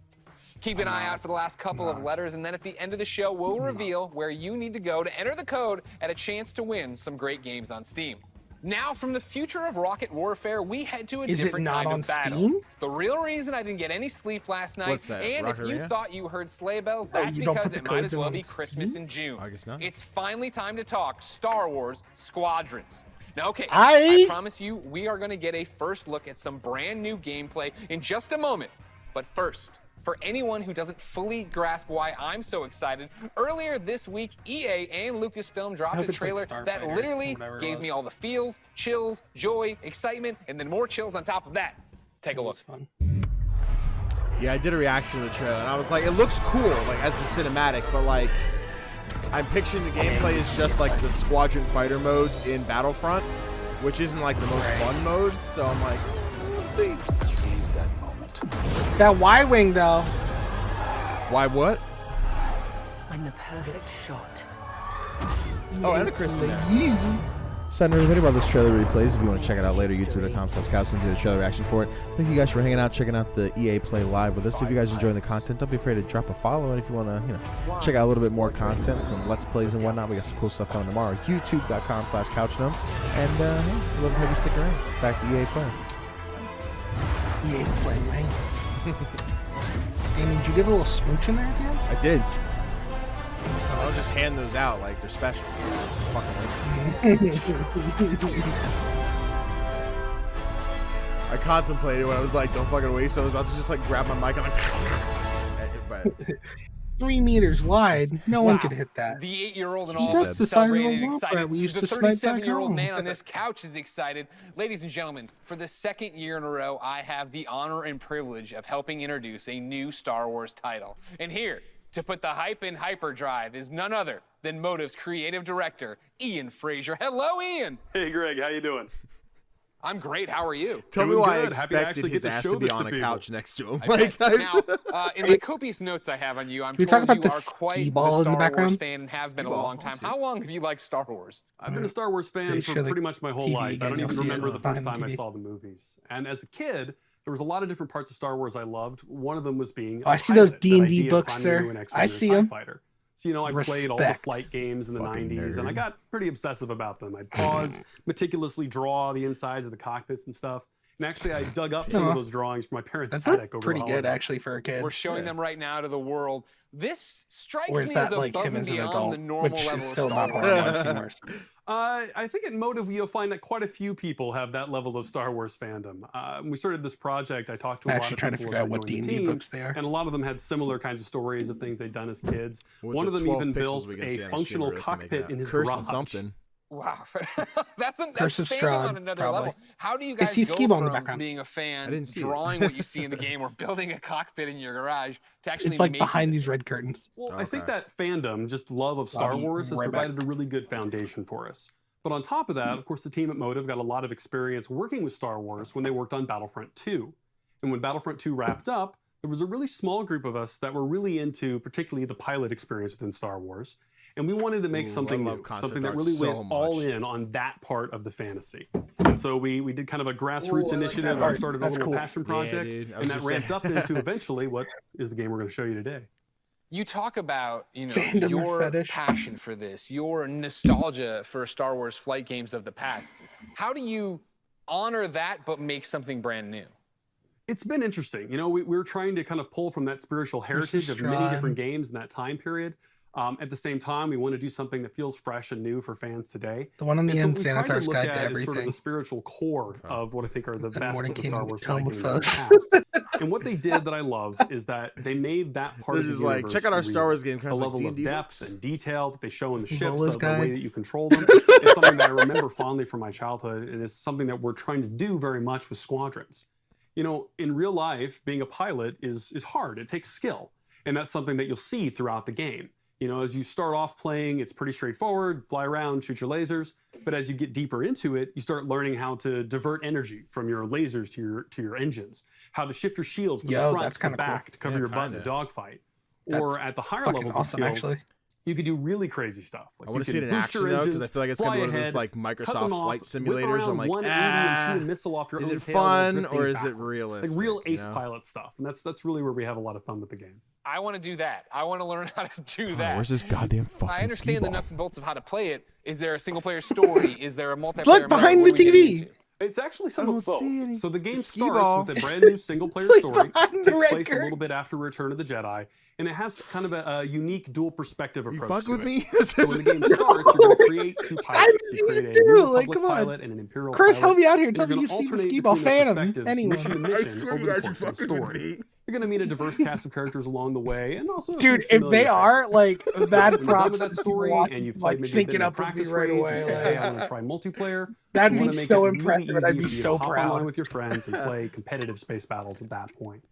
Keep an eye out for the last couple of letters, and then at the end of the show, we'll reveal where you need to go to enter the code and a chance to win some great games on Steam. Now, from the future of rocket warfare, we head to a Is it different not kind on of battle. Steam? It's the real reason I didn't get any sleep last night. What's that, And if Rocket you Arena? thought you heard sleigh bells, Oh, that's you don't because put the it might codes as in well on be Christmas Steam? in June. I guess not. It's finally time to talk Star Wars Squadrons. Now, okay, I promise you, we are going to get a first look at some brand new gameplay in just a moment. But first, for anyone who doesn't fully grasp why I'm so excited, earlier this week, EA and Lucasfilm dropped hope a it's like trailer that Starfighter, literally whatever it gave was. me all the feels, chills, joy, excitement, and then more chills on top of that. Take a look. Fun. Yeah, I did a reaction to the trailer, and I was like, it looks cool, like as a cinematic, but like, I'm picturing the gameplay is just like the squadron fighter modes in Battlefront, which isn't like the most fun mode. So I'm like, let's see. Seize that moment. That Y-wing though. Why what? I'm the perfect shot. Oh, and a Christian there. Easy. Send everybody about this trailer replays. If you want to check it out later, youtube.com/Scouts and do the trailer reaction for it. Thank you guys for hanging out, checking out the EA Play Live with us. If you guys are enjoying the content, don't be afraid to drop a follow. And if you want to, check out a little bit more content, some Let's Plays and whatnot, we got some cool stuff coming tomorrow. youtube.com/CouchGnomes. And hey, love to have you stick around. Back to EA Play. EA Play, man. And did you give a little smooch in there at the end? I did. I'll just hand those out like they're special. Fucking waste. I contemplated when I was like, don't fucking waste. So I was about to just like grab my mic and like, but 3 meters wide. No one could hit that. The 8-year-old and She all does is the size of a celebrated and womp excited. rat we used The to snipe back 37-year-old home. man on this couch is excited. Ladies and gentlemen, for the second year in a row, I have the honor and privilege of helping introduce a new Star Wars title. And here, to put the hype in hyperdrive, is none other than Motive's creative director, Ian Frazier. Hello, Ian. Hey, Greg, how you doing? I'm great. How are you? Tell me why I expected his ass to be on a couch next to him. Like, now, in the copious notes I have on you, I'm told you are quite the Star Wars fan and have been a long time. How long have you liked Star Wars? I've been a Star Wars fan for pretty much my whole life. I don't even remember the first time I saw the movies. And as a kid, there was a lot of different parts of Star Wars I loved. One of them was being I see those D&D books, sir. I see them. So, you know, I played all the flight games in the 90s, and I got pretty obsessive about them. I'd pause, meticulously draw the insides of the cockpits and stuff. And actually, I dug up some of those drawings from my parents' attic over pretty good, actually, for a kid. We're showing them right now to the world. This strikes me as above and beyond the normal level of Star Wars. I think at Motive you'll find that quite a few people have that level of Star Wars fandom. When we started this project, I talked to a lot of people who joined the team, and a lot of them had similar kinds of stories of things they'd done as kids. One of them even built a functional cockpit in his garage. Wow, that's fandom on another level. How do you guys go from being a fan, drawing what you see in the game, or building a cockpit in your garage to actually? It's like behind these red curtains. Well, I think that fandom, just love of Star Wars, has provided a really good foundation for us. But on top of that, of course, the team at Motive got a lot of experience working with Star Wars when they worked on Battlefront 2. And when Battlefront 2 wrapped up, there was a really small group of us that were really into particularly the pilot experience within Star Wars. And we wanted to make something new, something that really went all in on that part of the fantasy. And so we did kind of a grassroots initiative. We started a little passion project, and that ramped up into eventually what is the game we're going to show you today. You talk about, you know, your passion for this, your nostalgia for Star Wars flight games of the past. How do you honor that but make something brand new? It's been interesting. You know, we were trying to kind of pull from that spiritual heritage of many different games in that time period. At the same time, we want to do something that feels fresh and new for fans today. The one on the end, Sanitar's Guide to Everything. Sort of the spiritual core of what I think are the best of the Star Wars flight games in the past. And what they did that I love is that they made that part of the universe like, check out our Star Wars game. A level of depth and detail that they show in the ships, the way that you control them. It's something that I remember fondly from my childhood, and it's something that we're trying to do very much with Squadrons. You know, in real life, being a pilot is hard. It takes skill, and that's something that you'll see throughout the game. You know, as you start off playing, it's pretty straightforward, fly around, shoot your lasers. But as you get deeper into it, you start learning how to divert energy from your lasers to your engines, how to shift your shields from the front to the back to cover your butt in a dogfight. Or at the higher levels of skill, you could do really crazy stuff. Like I want to see it in action though, because I feel like it's gonna be one of those like Microsoft flight simulators. I'm like, is it fun or is it realistic? Like real ace pilot stuff, and that's really where we have a lot of fun with the game. I want to do that. I want to learn how to do that. Where's this goddamn fucking I understand the nuts and bolts of how to play it. Is there a single player story? Is there a multiplayer? Look behind the TV. It's actually some of both. So the game starts with a brand new single-player story. It takes place a little bit after Return of the Jedi, and it has kind of a unique dual perspective approach to it. So when the game starts, you're going to create two pilots. You create a New Republic pilot and an Imperial pilot. Chris, help me out here. Tell me you've seen the Skeeball Phantom. Anyway, mission to mission over the course of the story. You're going to meet a diverse cast of characters along the way, and also dude, if they are like bad props with that story, and you've played maybe a bit of practice right away, say, hey, I want to try multiplayer. That'd be so impressive. I'd be so proud. Hop on with your friends and play competitive space battles at that point.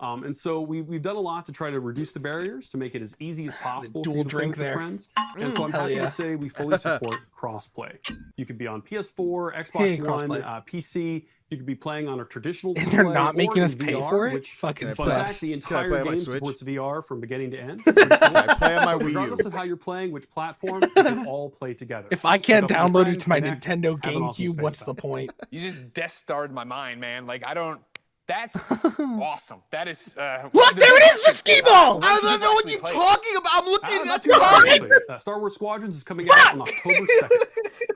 And so we've done a lot to try to reduce the barriers to make it as easy as possible for you to play with your friends. And so I'm happy to say we fully support crossplay. You could be on PS4, Xbox One, PC. You could be playing on a traditional display. They're not making us pay for it? Which, fucking fun fact, the entire game supports VR from beginning to end. I play on my Wii U. Regardless of how you're playing, which platform, you can all play together. If I can't download it to my Nintendo GameCube, what's the point? You just Death Starred my mind, man. Like, I don't... That's awesome. That is... Look, there it is, the Skeeball! I don't know what you're talking about. I'm looking at the Star Wars Squadrons is coming out on October 2nd.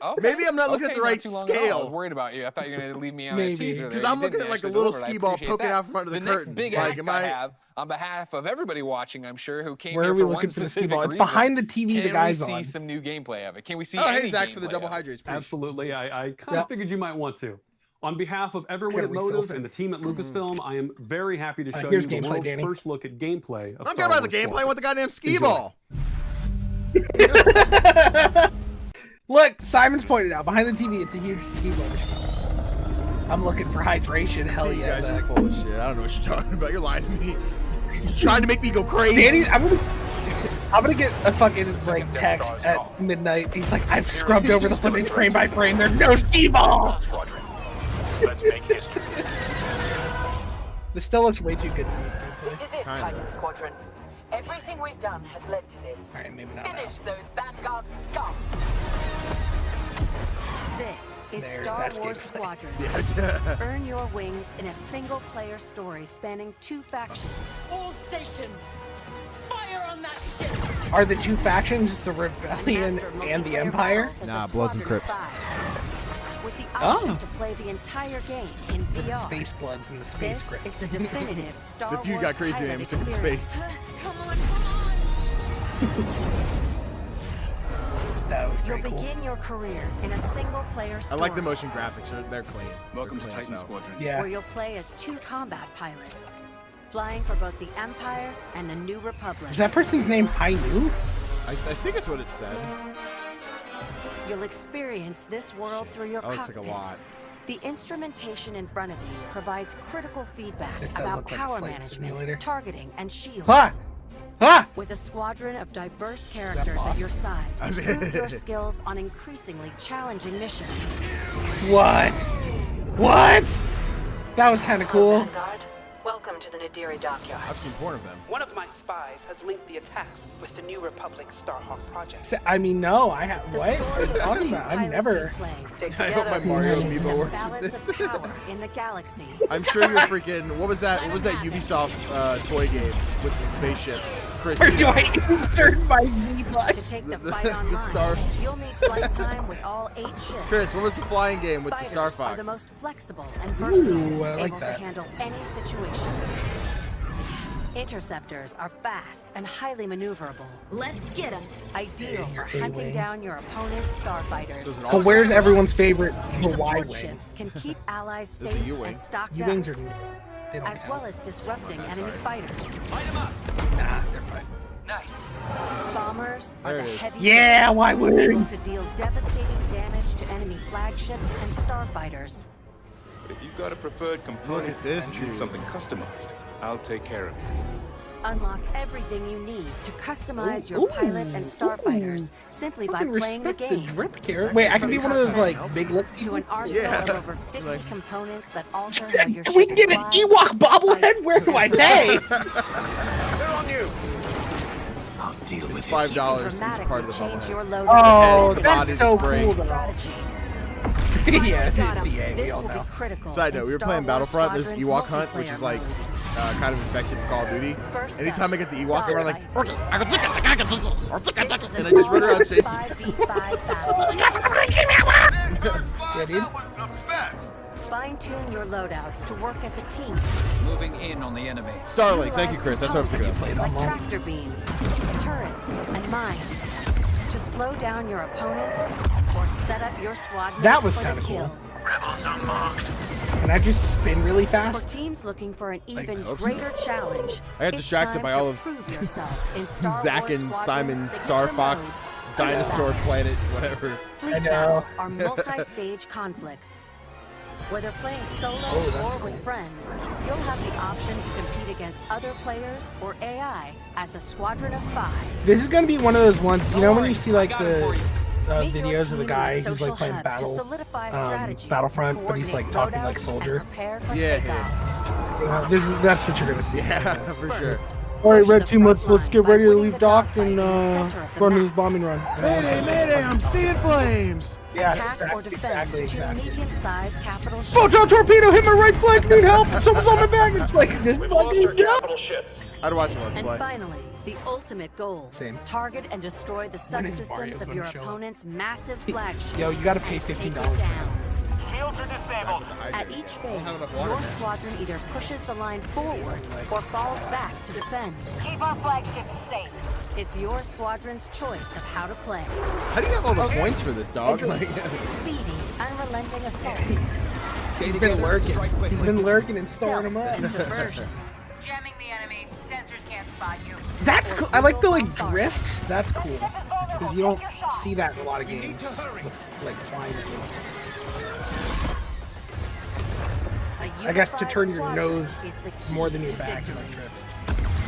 Okay. Maybe I'm not looking at the right scale. I was worried about you. I thought you were going to leave me on a teaser there. Because I'm looking at like a little Skeeball poking out from under the curtain. Next big ask I have, on behalf of everybody watching, I'm sure, who came here for one specific reason. It's behind the TV the guy's on. Can we see some new gameplay of it? Can we see any Zach for the double hydrates, please. Absolutely. I kind of figured you might want to. On behalf of everyone at Motive and the team at Lucasfilm, I am very happy to show you the world's first look at gameplay of Star Wars. I don't care about the gameplay. I want the goddamn Skeeball. Look, Simon's pointed out. Behind the TV, it's a huge Skeeball. I'm looking for hydration. Hell yeah, Zach. You're full of shit. I don't know what you're talking about. You're lying to me. You're trying to make me go crazy. Danny, I'm gonna get a fucking like text at midnight. He's like, I've scrubbed over the footage frame by frame. There's no Skeeball. Let's make history. This still looks way too good. This is it, Titan Squadron. Everything we've done has led to this. Alright, maybe not. Finish those Vanguard scum. This is There, Star that's Wars gameplay. Squadrons. Yes. Earn your wings in a single-player story spanning 2 factions. All stations, fire on that ship. Are the 2 factions the Rebellion and the Empire? Nah, Bloods and Crips. With the option to play the entire game in The VR. Space Bloods and the Space This Crips. is the definitive Star The Wars feud got crazy pilot and we took him to experience. space. That was You'll pretty cool. begin your career in a single-player I story. like the motion graphics. They're clean. Welcome to They're clean Titan as hell. Squadron. Yeah. Where you'll play as 2 combat pilots, flying for both the Empire and the New Republic. Is that person's name Hainu? I think it's what it said. You'll experience this world through your That looks cockpit. like a lot. The instrumentation in front of you provides critical feedback This does about look like a power flight management, simulator. targeting, and shields. Ha! Ha! With a squadron of diverse characters boss? at your side, I was- prove your skills on increasingly challenging missions. What? What? That was kind of cool. Vanguard, welcome to the Nadiri dockyard. I've seen porn of them. One of my spies has linked the attacks with the New Republic Starhawk project. I mean, no, I have. The What? story What are you of talking the 2 about? I've pilots never. you play Stick I hope my together. Mario in amiibo the works with balance this. of power in the galaxy. I'm sure you're freaking. What was that? What was that Ubisoft toy game with the spaceships? Chris, Where do I insert my V-Bucks? To take the The- fight the online, Star- you'll need flight time with all 8 ships. Chris, what was the flying game with the Fighters Star are Fox? the most flexible and versatile, Ooh, I like able that. to handle any situation. Interceptors are fast and highly maneuverable. Let's get him. Ideal for your hunting A-wing. down your opponent's starfighters. So is it But all- where's everyone's favorite? The Support Y-Wing. ships can keep allies This is a safe U-wing. and stocked up, U-Wings are. They don't as count. well as disrupting Okay, enemy sorry. fighters. Nah, they're fine. Nice. Bombers are There the it is. heavy Yeah, hitters, Y-wing. able to deal devastating damage to enemy flagships and starfighters. If you've got a preferred component Look at this, and need dude. something customized, I'll take care of it. Unlock everything you need to customize your Ooh, pilot and starfighters simply by Fucking playing the respect the game. drip here. Wait, I can be one of those like big look To people. an arsenal Yeah. of over 50 Like- components that alter how your We ships can get an fly, Ewok bobblehead. Where do I pay? They're on you! I'll deal with $5 You each can part of the dramatically change bobblehead. your load Oh, Body that's is so brain. cool though. strategy. Yeah, Got it's 'em. EA. We This all will be know. critical Side note, in we were Star playing Wars Battlefront. There's Squadrons Ewok Hunt, which multiplayer is like modes. kind of infected with Call of Duty. First Anytime I get the Ewok, I'm like, This is and I just run around chasing. 5v5 battle. Yeah, dude. Fine-tune your loadouts to work as a team. Moving in on the enemy. Starlink, thank you, Chris. That's what I was thinking of. Like tractor beams, turrets, and mines to slow down your opponents or set up your squad mates That was for the kinda cool. kill. Rebels unmarked. Can I just spin really For fast? teams looking for an even hope so. greater challenge, I got it's distracted time by to all of prove yourself in Star Zach Wars and Squadron's Simon's signature Star Fox modes. dinosaur planet, whatever. Fleet I know. battles are multi-stage conflicts. Whether playing solo Oh, that's or with cool. friends, you'll have the option to compete against other players or AI as a squadron of 5. This is gonna be one of those ones. You know when you see like I got it for the you. Meet your videos of team the in guy a who's social like playing hub to solidify strategy, Battlefront, but he's like coordinate talking like loadouts, soldier. and prepare for Yeah, takeoff. That's what you're gonna see. Yeah, for sure. First, All right, push Red the Team, front let's line get by ready to winning leave the dock dogfight and in the center of the run map. this bombing run. Mayday, mayday, I'm seeing flames. Yeah, Attack or defend two medium-sized capital ships. Photon torpedo hit my right flank. Need help. Someone's on my back. It's like this fucking joke. I'd watch a Let's And Play. finally, the ultimate goal. Same. Target and destroy the When is subsystems Mario of gonna your show up? opponent's massive flagship. Yo, you gotta pay and take it $15 for down. Shields are disabled. At each phase, enough water, your man. squadron either pushes the line forward or falls back to defend. Keep our flagship safe. It's your squadron's choice of how to play. How do you have all the points for this, dog? Like, Speedy, unrelenting assaults, He's been lurking. He's been lurking and storing stealth, them up. and subversion. Jamming the enemy. Sensors can't spot you. That's cool. I like the like drift. That's cool because you don't see that in a lot of games. With, like flying. A I guess to unified turn your squadron nose is the key more than to your back to victory. like drift.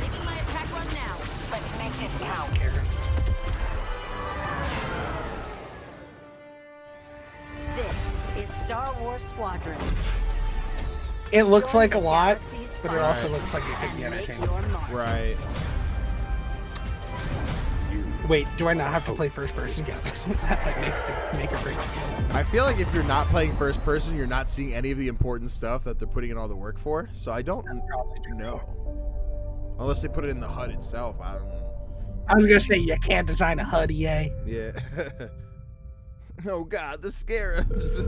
Making my attack run now. Let's make this count. Scarabs. This is Star Wars Squadrons. It looks like a lot, but it also looks like it could be entertaining. Right. Wait, do I not have to play first person? Like make or break. I feel like if you're not playing first person, you're not seeing any of the important stuff that they're putting in all the work for. So I don't know. Unless they put it in the HUD itself. I don't know. I was gonna say you can't design a HUD, EA. Yeah. Oh God, the scarabs.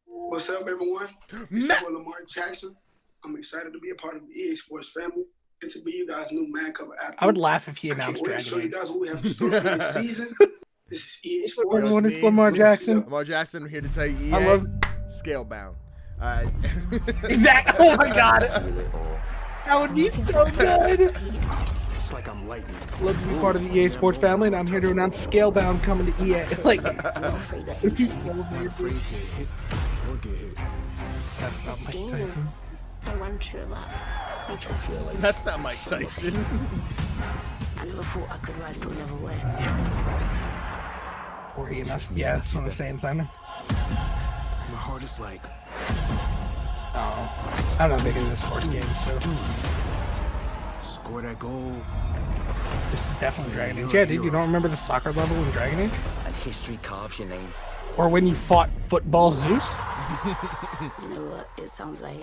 What's up, everyone? It's Lamar Jackson. I'm excited to be a part of the EA Sports family and to be you guys' new man cover athlete. I would laugh if he announced Dragon. Show you Age. guys what we have in store for this season. This is EA Sports. Everyone is Lamar Jackson. Lamar Jackson, I'm here to tell you, EA, I love Scalebound. Exactly. Oh my God. That would be so good. It's like I'm lightning. Love to be part of the EA Sports family, and I'm here to announce Scalebound coming to EA. Like, Not afraid to hit or get hit. That's not Mike Tyson. I went through a lot. Makes me feel like That's not Mike Tyson. I never thought I could rise to another way. Or he enough. Yeah, that's what I'm saying, Simon. My heart is like. Oh, I'm not big into the sports games, so. Score that goal. This is definitely Dragon Age. Yeah, dude, you don't remember the soccer level in Dragon Age? And history carves your name. Or when you fought Football Zeus? You know what it sounds like?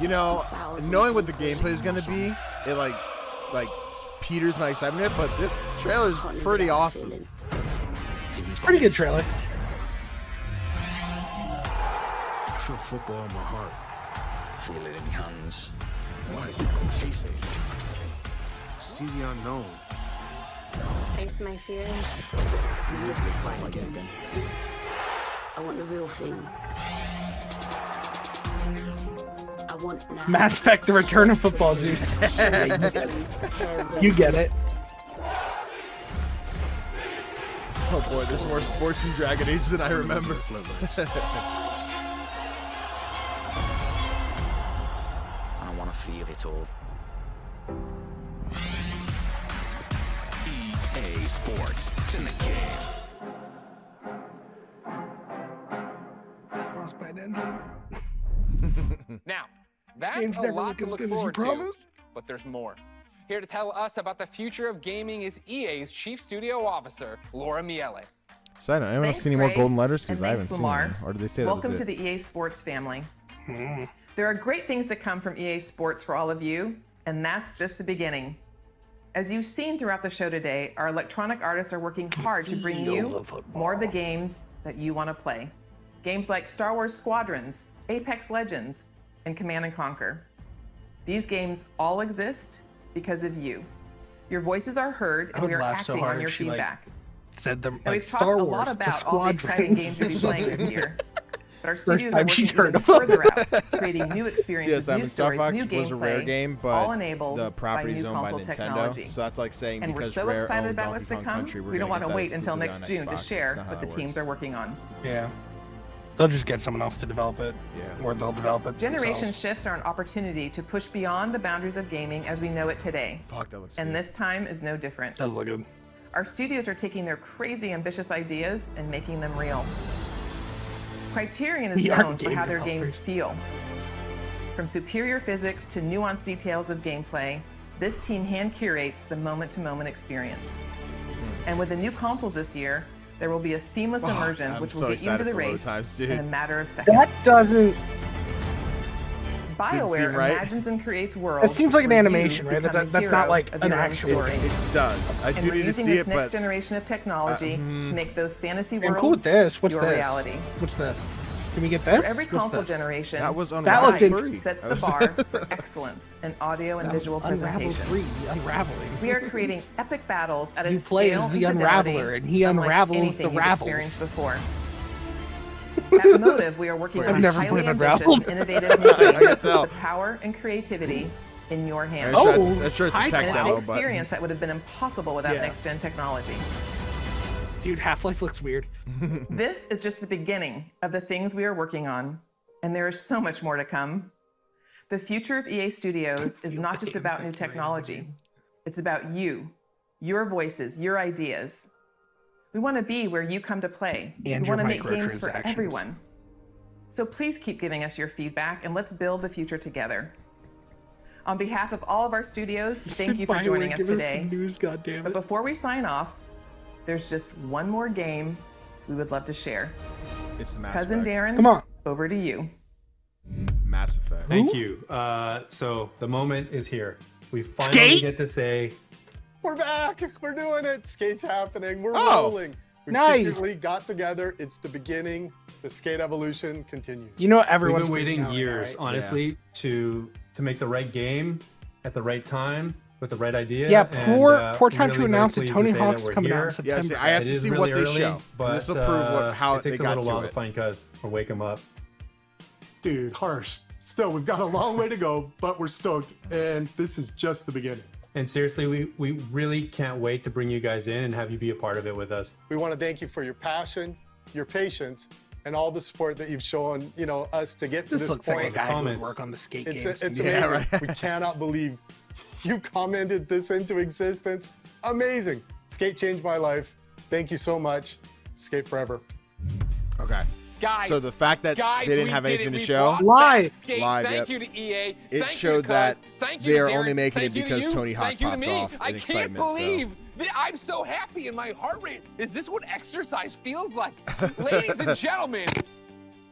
You know, knowing what the gameplay is gonna be, it like peters my excitement. But this trailer is pretty awesome. Pretty good trailer. I feel football in my heart. Feel it in your hands. Life, I'm chasing. See the unknown. Face my fears. Live to fight again. I want the real thing. I want now. Mass Effect: The Return of Football Zeus. You get it. Oh boy, there's more sports in Dragon Age than I remember. I want to feel it all. EA Sports. It's in the game. Frostbite engine. Now, that's Games a never lot look to as look good as you forward to, promised. but there's more. Here to tell us about the future of gaming is EA's Chief Studio Officer, Laura Miele. Side note, anyone else Thanks, see any more Ray, golden letters? Because and I thanks, haven't seen Lamar. any. Or did they say Welcome that was to it? the EA Sports family. There are great things to come from EA Sports for all of you, and that's just the beginning. As you've seen throughout the show today, our electronic artists are working hard to bring you more of the games that you want to play. Games like Star Wars Squadrons, Apex Legends, and Command & Conquer. These games all exist because of you. Your voices are heard, I and would we are laugh so acting hard on your if she, like, feedback. Said them Now, like we've talked Star a Wars, lot the about all the exciting Squadrons. games you'll be playing this year. But our First studios are time she's working heard even of them. further out, creating new experiences, Yes, new Star stories, Fox new was a rare gameplay, game, all but enabled the by property new is owned by console Nintendo. technology. So that's like saying And we're because so Rare excited owned about Donkey what's to Kong come, Country, we're we don't gonna want to get that wait until exclusively next on June to Xbox. share That's not what how the it teams works. are working on. Yeah. They'll just get someone else to develop it. Yeah. Or they'll develop it Generation themselves. shifts are an opportunity to push beyond the boundaries of gaming as we know it today. Fuck, that looks And good. this time is no different. Does look good. Our studios are taking their crazy ambitious ideas and making them real. Criterion is We are known for game how their games developers. feel. From superior physics to nuanced details of gameplay, this team hand curates the moment-to-moment experience. And with the new consoles this year, there will be a seamless immersion I'm which so will get you into excited the for load race times, dude. in a matter of seconds. That doesn't. BioWare seem right. imagines and creates worlds. It seems like an where you animation, right? become the That's hero not like of an your own actual story. game. It does. I And do we're need to using see this it, next but generation of technology to make those fantasy I'm worlds cool with this. What's your this? reality. What's this? Can we get this? For every What's console this? generation, that was That Unravel looked in- 3. sets the bar for excellence in audio and visual Unravel presentation. 3, Unraveling. We are creating epic battles at a You play scale as the and fidelity Unraveler, and he unlike unravels anything the you've ravels. experienced before. At Motive, we are working I've on never highly played ambitious, Unraveled. innovative new I can games tell. with the power and creativity in your hands. I'm sure Oh, it's a hi, tech And demo, it's an but experience that would have been impossible without Yeah. next-gen technology. Dude, Half-Life looks weird. This is just the beginning of the things we are working on, and there is so much more to come. The future of EA Studios is not just about new technology. It's about you, your voices, your ideas. We want to be where you come to play. And we your want to make games for microtransactions. everyone. So please keep giving us your feedback and let's build the future together. On behalf of all of our studios, thank you for joining us today. But before we sign off, there's just one more game we would love to share. It's Mass Cousin Effect. Darren, Come on. over to you. Mass Effect. Thank you. So the moment is here. We finally get to say, we're back. We're doing it. Skate's happening. We're Oh, rolling. We nice. secretly got together. It's the beginning. The skate evolution continues. You know everyone's we've been waiting freaking out, years, right? honestly, to make the right game at the right time with the right idea. Yeah, and, poor time to really announce that pleased Tony say Hawk's we're coming out in here. September. Yeah, see, I have It to is see really what they early, show. but This will prove how it takes they a got little while to to find Cuz or wake him up. Dude, harsh. Still, we've got a long way to go, but we're stoked. And this is just the beginning. And seriously, we really can't wait to bring you guys in and have you be a part of it with us. We want to thank you for your passion, your patience, and all the support that you've shown, us to get to This this looks point. like a guy who would work on the skate games. It's Yeah, amazing. right. We cannot believe you commented this into existence. Amazing. Skate changed my life. Thank you so much. Skate forever. Okay. Guys, So the fact that guys, they didn't we have did anything it. to We show, brought back Live. Skate. Live, Thank yep. you to EA. It Thank showed you to that Cuz. Thank they you are to only Darren. making it Thank you to because you. Tony Hawk Thank you to popped me. off in I can't excitement, so. believe that I'm so happy and my heart rate. Is this what exercise feels like? Ladies and gentlemen,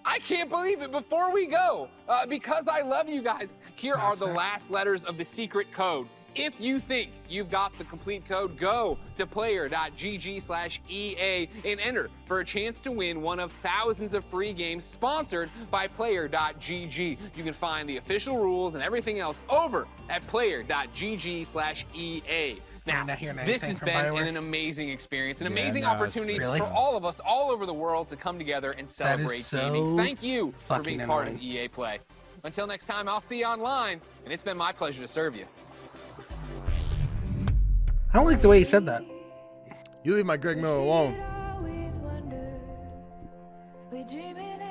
I can't believe it. Before we go, because I love you guys, here are the last letters of the secret code. If you think you've got the complete code, go to player.gg/EA and enter for a chance to win one of thousands of free games sponsored by player.gg. You can find the official rules and everything else over at player.gg/EA. Now, this has been an amazing experience, an amazing opportunity for all of us all over the world to come together and celebrate gaming. Thank you for being part of EA Play. Until next time, I'll see you online, and it's been my pleasure to serve you. I don't like the way he said that. You leave my Greg Miller alone.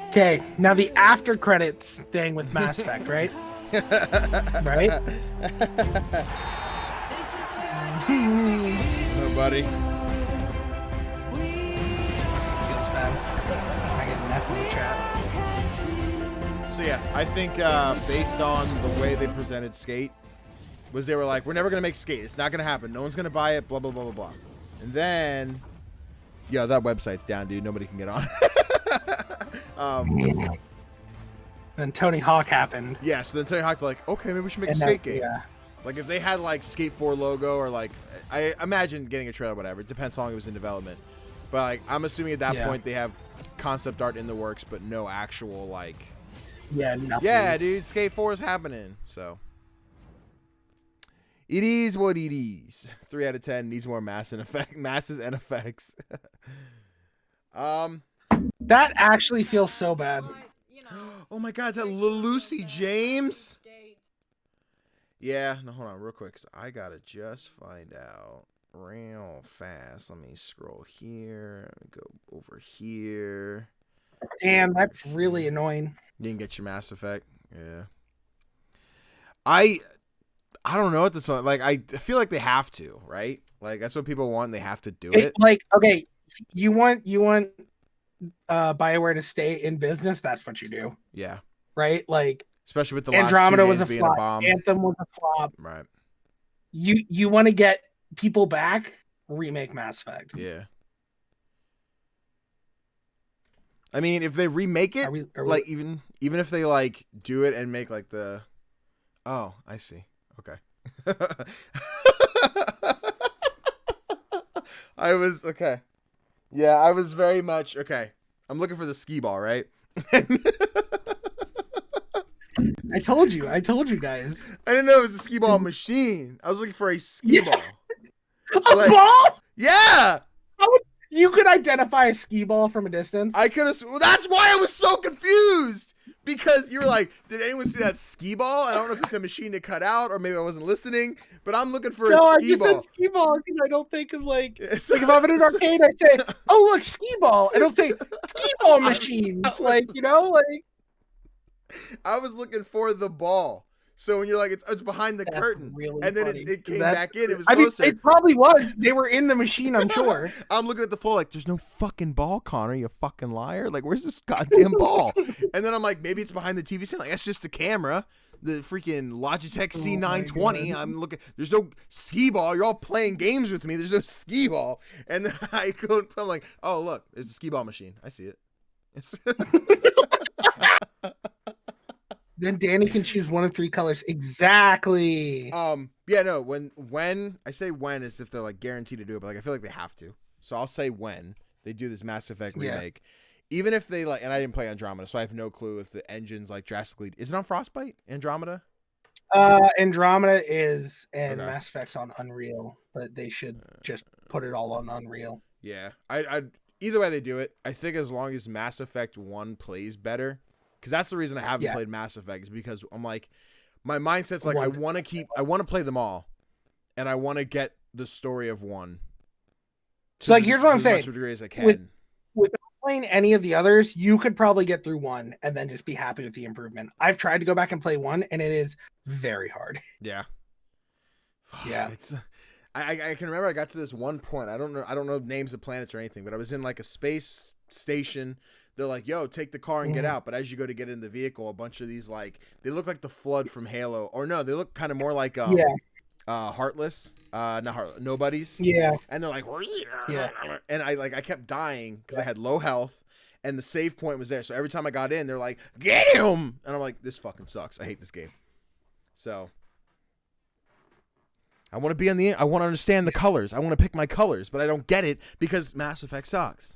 Okay, now the after credits thing with Mass Effect, right? Right? No, buddy. Feels bad. I get an F in the chat. So yeah, I think based on the way they presented Skate, was they were like, we're never gonna make Skate. It's not gonna happen. No one's gonna buy it. Blah blah blah blah blah. And then, yeah, that website's down, dude. Nobody can get on. Then Tony Hawk happened. Yeah, so then Tony Hawk like, okay, maybe we should make a And Skate that- game. yeah. Like if they had like Skate 4 logo or like, I imagine getting a trailer, whatever. It depends how long it was in development. But like, I'm assuming at that point they have concept art in the works, but no actual like. Yeah, nothing. Yeah, dude, Skate 4 is happening. So it is what it is. 3 out of 10 needs more masses and effects. That actually feels so bad. Oh my God, is that Lil Lucy James? Yeah, no, hold on real quick, because I gotta just find out real fast. Let me scroll here. Let me go over here. Damn, that's really annoying. You didn't get your Mass Effect. Yeah. I don't know at this point. Like, I feel like they have to, right? Like, that's what people want. And they have to do it. Like, okay, you want BioWare to stay in business. That's what you do. Yeah. Right? Like, especially with the Andromeda last 2 was a being flop. a bomb. Anthem was a flop. Right. You want to get people back? Remake Mass Effect. Yeah. I mean, if they remake it, like even if they like do it and make like the, oh, I see. Okay. I was okay. Yeah, I was very much okay. I'm looking for the Skeeball, right? I told you guys. I didn't know it was a Skeeball machine. I was looking for a Skeeball. A ball? Yeah. You could identify a Skeeball from a distance. I could have. Well, that's why I was so confused. Because you were like, did anyone see that Skeeball? I don't know if it's a machine to cut out or maybe I wasn't listening, but I'm looking for a Skeeball. I just said Skeeball because I don't think of like if I'm in an arcade, I say, oh look, Skeeball. I don't say Skeeball machines. Like, you know, like I was looking for the ball. So when you're like, it's behind the curtain, really and then funny. it came back in. It was I mean, closer. it probably was. They were in the machine, I'm sure. I'm looking at the floor like, there's no fucking ball, Connor, you fucking liar. Like, where's this goddamn ball? And then I'm like, maybe it's behind the TV stand. Like, that's just the camera. The freaking Logitech C920. I'm looking. There's no skee ball. You're all playing games with me. There's no skee ball. And then I'm like, oh look, there's a skee ball machine. I see it. Then Danny can choose one of 3 colors. Exactly. Yeah, no. When I say when is if they're like guaranteed to do it, but like I feel like they have to. So I'll say when they do this Mass Effect remake. Even if they like, and I didn't play Andromeda, so I have no clue if the engine's like drastically. Is it on Frostbite? Andromeda? Andromeda is, and Mass Effect's on Unreal, but they should just put it all on Unreal. Yeah, I either way they do it, I think as long as Mass Effect 1 plays better, because that's the reason I haven't played Mass Effect, is because I'm like, my mindset's like I want to play them all, and I want to get the story of 1. So like, here's what I'm saying: as much degree as I can. Without playing any of the others, you could probably get through 1 and then just be happy with the improvement. I've tried to go back and play 1, and it is very hard. Yeah. Yeah. It's. I can remember I got to this one point. I don't know names of planets or anything, but I was in like a space station. They're like, yo, take the car and get out. But as you go to get in the vehicle, a bunch of these, like, they look like the Flood from Halo. Or no, they look kind of more like Heartless. Not Heartless. Nobodies. Yeah. And they're like, and I kept dying because I had low health and the save point was there. So every time I got in, they're like, get him. And I'm like, this fucking sucks. I hate this game. So I want to be I want to understand the colors. I want to pick my colors, but I don't get it because Mass Effect sucks.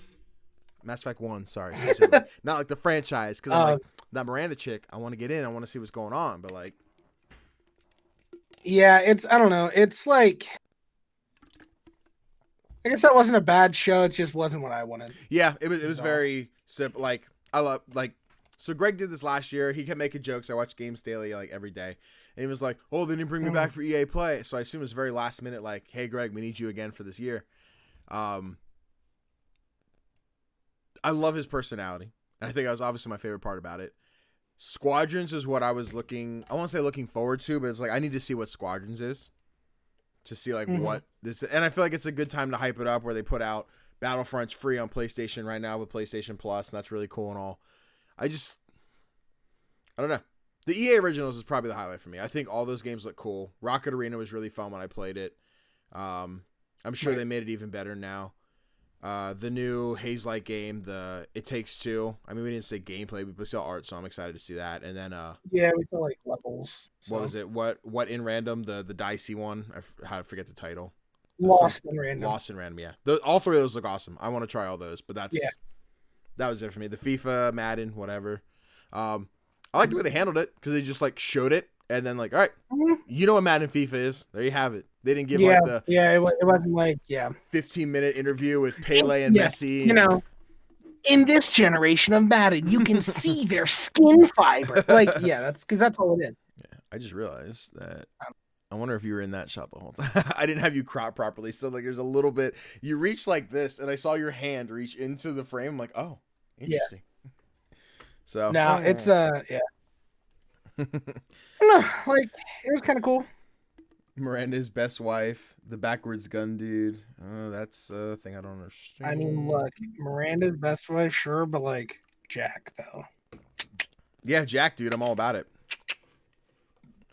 Mass Effect 1, sorry. Not like the franchise, because I'm like, that Miranda chick, I want to get in. I want to see what's going on, but like. Yeah, I don't know. It's like, I guess that wasn't a bad show. It just wasn't what I wanted. Yeah, it was very simple. Like, I love, like, so Greg did this last year. He kept making jokes. I watch Games Daily like every day. And he was like, oh, they didn't bring me back for EA Play. So I assume it was very last minute, like, hey, Greg, we need you again for this year. I love his personality. I think that was obviously my favorite part about it. Squadrons is what I was looking forward to, but it's like I need to see what Squadrons is to see like what this, and I feel like it's a good time to hype it up where they put out Battlefront's free on PlayStation right now with PlayStation Plus, and that's really cool and all. I don't know. The EA Originals is probably the highlight for me. I think all those games look cool. Rocket Arena was really fun when I played it. I'm sure they made it even better now. The new Haze-like game, the It Takes Two. I mean, we didn't say gameplay, we saw art, so I'm excited to see that. And then, yeah, we saw like levels. So. What was it? What in random? The dicey one. I forget the title. Lost in Random. Lost in Random. Yeah, all 3 of those look awesome. I want to try all those, but that was it for me. The FIFA, Madden, whatever. I like the way they handled it because they just like showed it and then like, all right, you know what Madden FIFA is. There you have it. They didn't give like the it wasn't like 15-minute interview with Pele and Messi. You know, in this generation of Madden, you can see their skin fiber. Like, that's because that's all it is. Yeah, I just realized that. I wonder if you were in that shot the whole time. I didn't have you crop properly, so like there's a little bit. You reach like this, and I saw your hand reach into the frame. I'm like, oh, interesting. Yeah. So now it's like it was kind of cool. Miranda's best wife, the backwards gun dude. That's a thing I don't understand. I mean, look, Miranda's best wife, sure, but like Jack though. Yeah, Jack, dude, I'm all about it.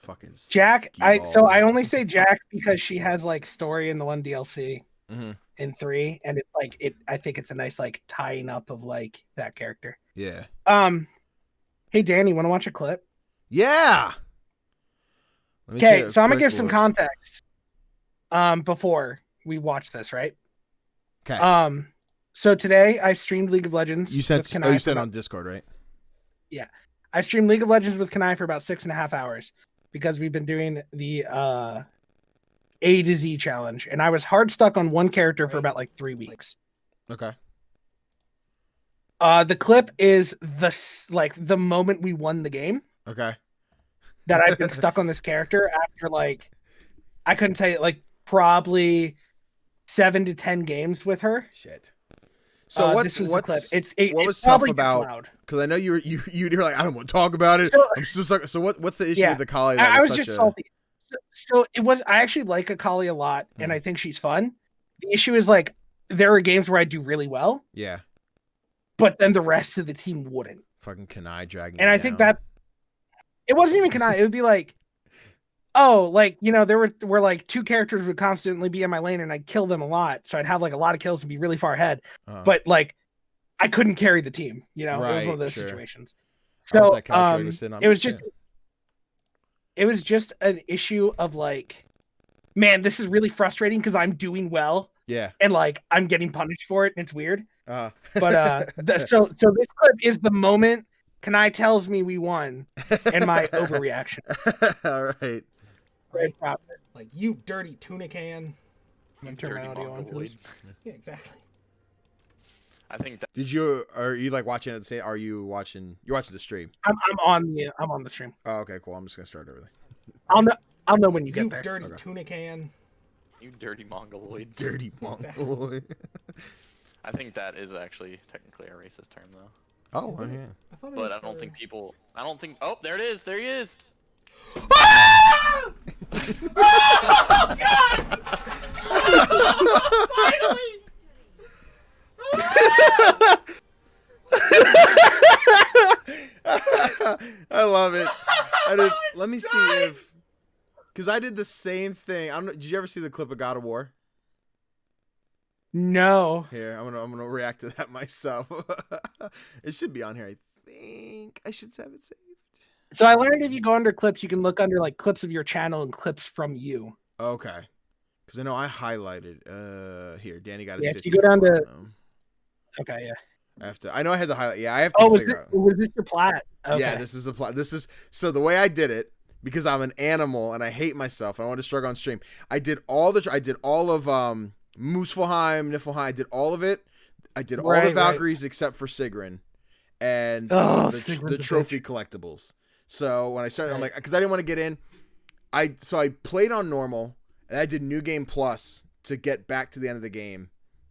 Fucking Jack. I only say Jack because she has like story in the one DLC in 3, and it's like I think it's a nice like tying up of like that character. Yeah. Hey Danny, want to watch a clip? Yeah. Okay, so I'm gonna give some context. Before we watch this, right? Okay. So today I streamed League of Legends. You said on Discord, right? Yeah, I streamed League of Legends with Kanai for about 6.5 hours because we've been doing the A to Z challenge, and I was hard stuck on one character for about like 3 weeks. Okay. The clip is the moment we won the game. Okay. That I've been stuck on this character after like, I couldn't tell you, like probably 7 to 10 games with her. Shit. So what was tough about? Because I know you're like, I don't want to talk about it. So, I'm so sorry. So what's the issue with the Akali? I was just salty. So it was. I actually like Akali a lot, and I think she's fun. The issue is like there are games where I do really well. Yeah. But then the rest of the team wouldn't. Fucking Kanai dragging. And I think that it wasn't even Kanai. It would be like, oh, like, you know, there were like 2 characters would constantly be in my lane and I'd kill them a lot. So I'd have like a lot of kills and be really far ahead. But like I couldn't carry the team, you know, it was one of those situations. So it was just an issue of like, man, this is really frustrating because I'm doing well. Yeah. And like I'm getting punished for it and it's weird. But so this clip is the moment Kanai tells me we won and my overreaction. All right. Right proper. Like, you dirty tuna can. Turn my audio on, please. Yeah, exactly. I think that... are you like watching it? Say, you're watching the stream? I'm on the stream. Oh, okay, cool. I'm just gonna start everything. I'll know when you get there. You dirty tuna can. You dirty mongoloid. Dirty mongoloid. I think that is actually technically a racist term, though. Oh, yeah. But I don't think people. I don't think. Oh, there it is. There he is. Oh, God! Finally! I love it. Let me see if, because I did the same thing. Did you ever see the clip of God of War? No. Here, I'm gonna react to that myself. It should be on here. I think I should have it saved. So I learned if you go under clips, you can look under like clips of your channel and clips from you. Okay. Because I know I highlighted. Here, Danny got his. Yeah, if you go down to. Okay, yeah. I know I had the highlight. Yeah, I have to figure out. Was this your plat? Okay. Yeah, this is the plat. So the way I did it, because I'm an animal and I hate myself. I want to struggle on stream. I did all of Muspelheim, Niflheim. I did all of it. I did all the Valkyries except for Sigrun and the trophy collectibles. So when I started, I'm like, because I didn't want to get in. I played on normal and I did New Game Plus to get back to the end of the game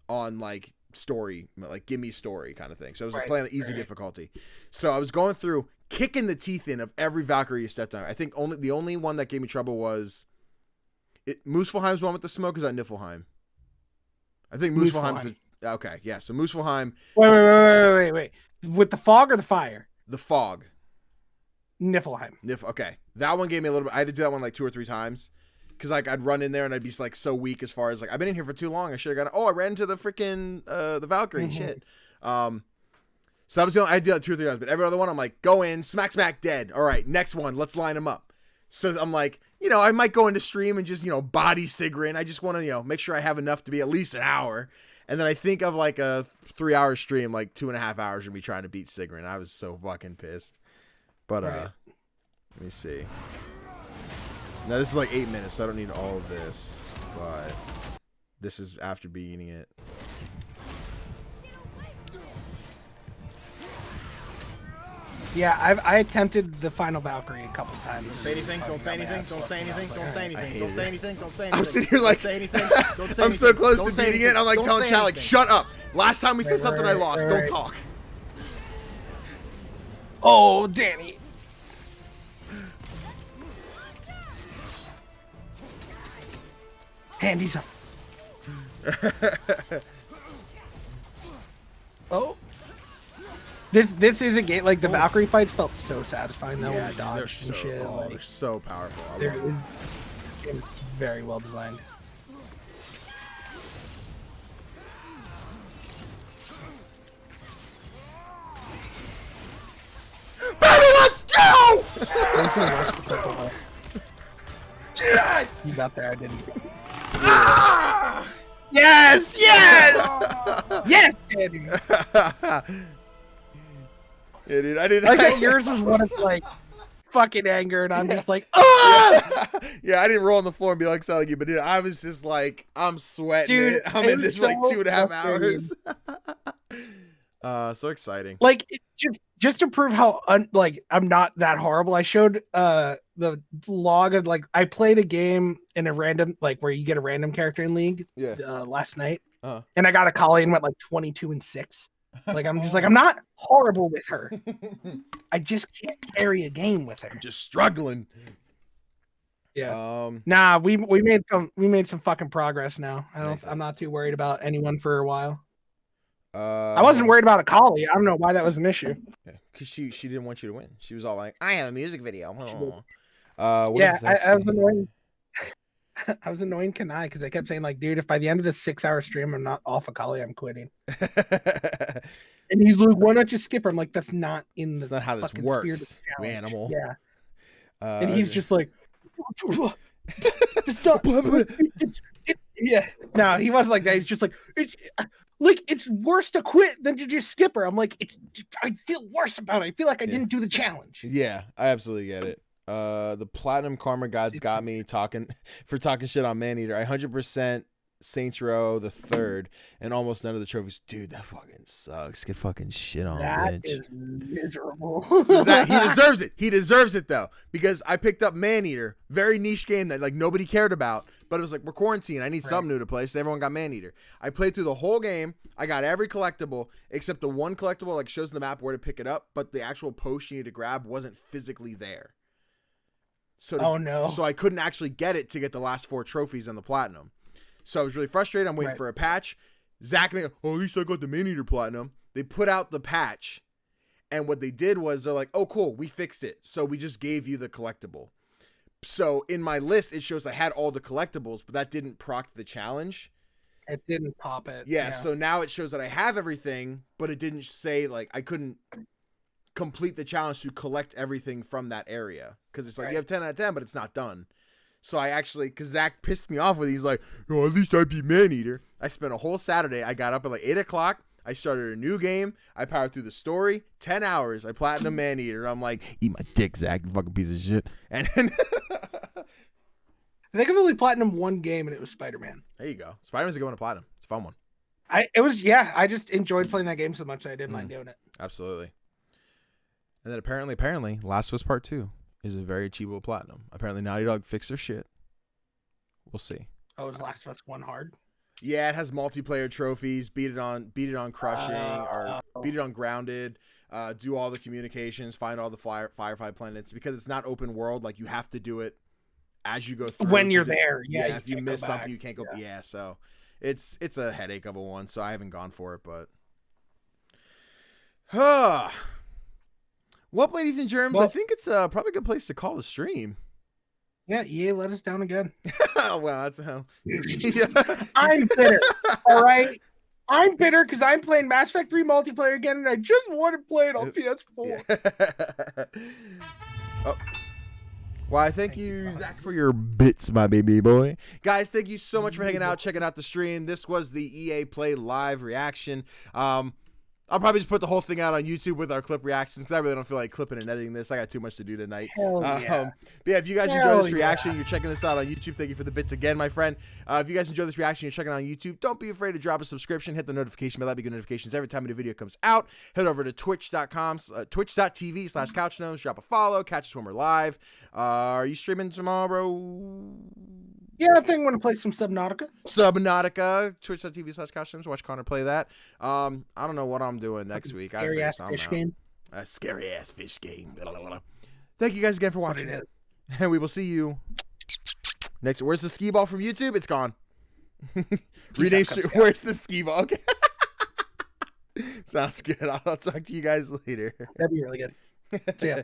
on like story, like give me story kind of thing. So I was playing on easy difficulty. So I was going through kicking the teeth in of every Valkyrie you stepped on. I think the only one that gave me trouble was Muspelheim's one with the smoke. Is that Niflheim? I think Muspelheim's okay. Yeah. So Muspelheim. Wait. With the fog or the fire? The fog. Niflheim. Okay. That one gave me a little bit. I had to do that one like 2 or 3 times. Because like I'd run in there and I'd be like so weak as far as like I've been in here for too long. I should have got. I ran into the freaking the Valkyrie shit. So that was the only, I did that 2 or 3 times. But every other one I'm like, go in, smack, dead. All right, next one, let's line them up. So I'm like, I might go into stream and just body Sigrun. I just want to make sure I have enough to be at least an hour. And then I think of like a 3-hour stream, like 2.5 hours of me trying to beat Sigrun. I was so fucking pissed. But let me see. Now, this is like 8 minutes, so I don't need all of this, but this is after beating it. Yeah, I attempted the final Valkyrie a couple times. Don't say anything, don't say anything, don't say anything, don't say anything, don't say anything, don't say anything. I'm sitting here like, I'm so close to beating it, I'm like telling Chad, like, shut up. Last time we said something I lost, don't talk. Oh, Danny. Handy's up. Oh. This is a game like the Valkyrie fights felt so satisfying though. Yeah, They're so, they're so powerful. It's very well designed. Baby, let's go! Yes! You got there, I didn't. Ah! Yes! Yes, Andy. Yeah, dude, I didn't. Like yours was one of like fucking anger, and I'm just like, oh! Yeah, I didn't roll on the floor and be like selling you, but dude, I was just like, I'm sweating. Dude, I'm in this for like 2.5 hours. So exciting. Like just to prove how I'm not that horrible. I showed the log of like I played a game in a random where you get a random character in League last night. and I got a collie and went like 22-6. Like I'm just like I'm not horrible with her. I just can't carry a game with her. I'm just struggling. Yeah. Nah, we made some fucking progress now. I'm not too worried about anyone for a while. I wasn't worried about a collie. I don't know why that was an issue. Yeah, because she didn't want you to win. She was all like, "I have a music video." I was annoying. I was annoying Kanai because I kept saying like, "Dude, if by the end of this 6-hour stream I'm not off a collie, I'm quitting." And he's like, "Why not just skip her?" I'm like, "That's not in the. That's not how this works, you animal." Yeah. And he's just like, yeah. No, he wasn't like that. He's just like, it's worse to quit than to just skip her. I'm like, I feel worse about it. I feel like I didn't do the challenge. Yeah, I absolutely get it. The Platinum Karma Gods got me talking shit on Maneater. I 100% Saints Row the 3rd and almost none of the trophies. Dude, that fucking sucks. Get fucking shit on, that bitch. Is miserable. So he deserves it. He deserves it though, because I picked up Maneater, very niche game that like nobody cared about, but it was like, we're quarantined. I need something new to play, so everyone got Maneater. I played through the whole game. I got every collectible except the one collectible like shows in the map where to pick it up, but the actual post you need to grab wasn't physically there. So so I couldn't actually get it to get the last 4 trophies on the Platinum. So I was really frustrated. I'm waiting for a patch. Zach and I go, at least I got the Maneater Platinum. They put out the patch, and what they did was they're like, oh, cool, we fixed it. So we just gave you the collectible. So in my list, it shows I had all the collectibles, but that didn't proc the challenge. It didn't pop it. Yeah, so now it shows that I have everything, but it didn't say, like, I couldn't complete the challenge to collect everything from that area. Because it's like, you have 10 out of 10, but it's not done. So I actually, because Zach pissed me off with it, he's like, oh, at least I beat Maneater. I spent a whole Saturday. I got up at like 8 o'clock. I started a new game. I powered through the story. 10 hours. I platinum Maneater. I'm like, eat my dick, Zach, you fucking piece of shit. And then I think I've only platinum one game, and it was Spider-Man. There you go. Spider-Man's a good one to platinum. It's a fun one. I just enjoyed playing that game so much that I didn't mind doing it. Absolutely. And then apparently, Last of Us Part 2 is a very achievable platinum. Apparently, Naughty Dog fixed their shit. We'll see. Oh, is Last of Us 1 hard? Yeah, it has multiplayer trophies. Beat it on crushing, or beat it on grounded. Do all the communications. Find all the Firefly planets, because it's not open world. Like, you have to do it as you go through. When you're there, yeah. If you miss something, you can't go. Yeah, so it's a headache of a one. So I haven't gone for it, but. Well, ladies and germs, I think it's probably a good place to call the stream. Yeah, EA let us down again. Well, that's how. I'm bitter. All right. I'm bitter because I'm playing Mass Effect 3 multiplayer again, and I just want to play it on PS4. Yeah. Oh. Why, thank you, Zach, for your bits, my baby boy. Guys, thank you so much for hanging out, checking out the stream. This was the EA Play live reaction. I'll probably just put the whole thing out on YouTube with our clip reactions, because I really don't feel like clipping and editing this. I got too much to do tonight. Hell yeah. But yeah, if you guys enjoy this reaction, you're checking this out on YouTube, thank you for the bits again, my friend. If you guys enjoy this reaction, you're checking it out on YouTube, don't be afraid to drop a subscription, hit the notification bell. That'll be good notifications every time a new video comes out. Head over to twitch.tv/couchgnomes, drop a follow, catch us when we're live. Are you streaming tomorrow, bro? Yeah, I think I'm going to play some Subnautica. Twitch.tv/couchgnomes. Watch Connor play that. I don't know what I'm doing next week. Scary ass fish game. A scary ass fish game. Blah, blah, blah. Thank you guys again for watching. And we will see you next. Where's the skee ball from YouTube? It's gone. Rename. Where's the skee ball? Okay. Sounds good. I'll talk to you guys later. That'd be really good. See ya.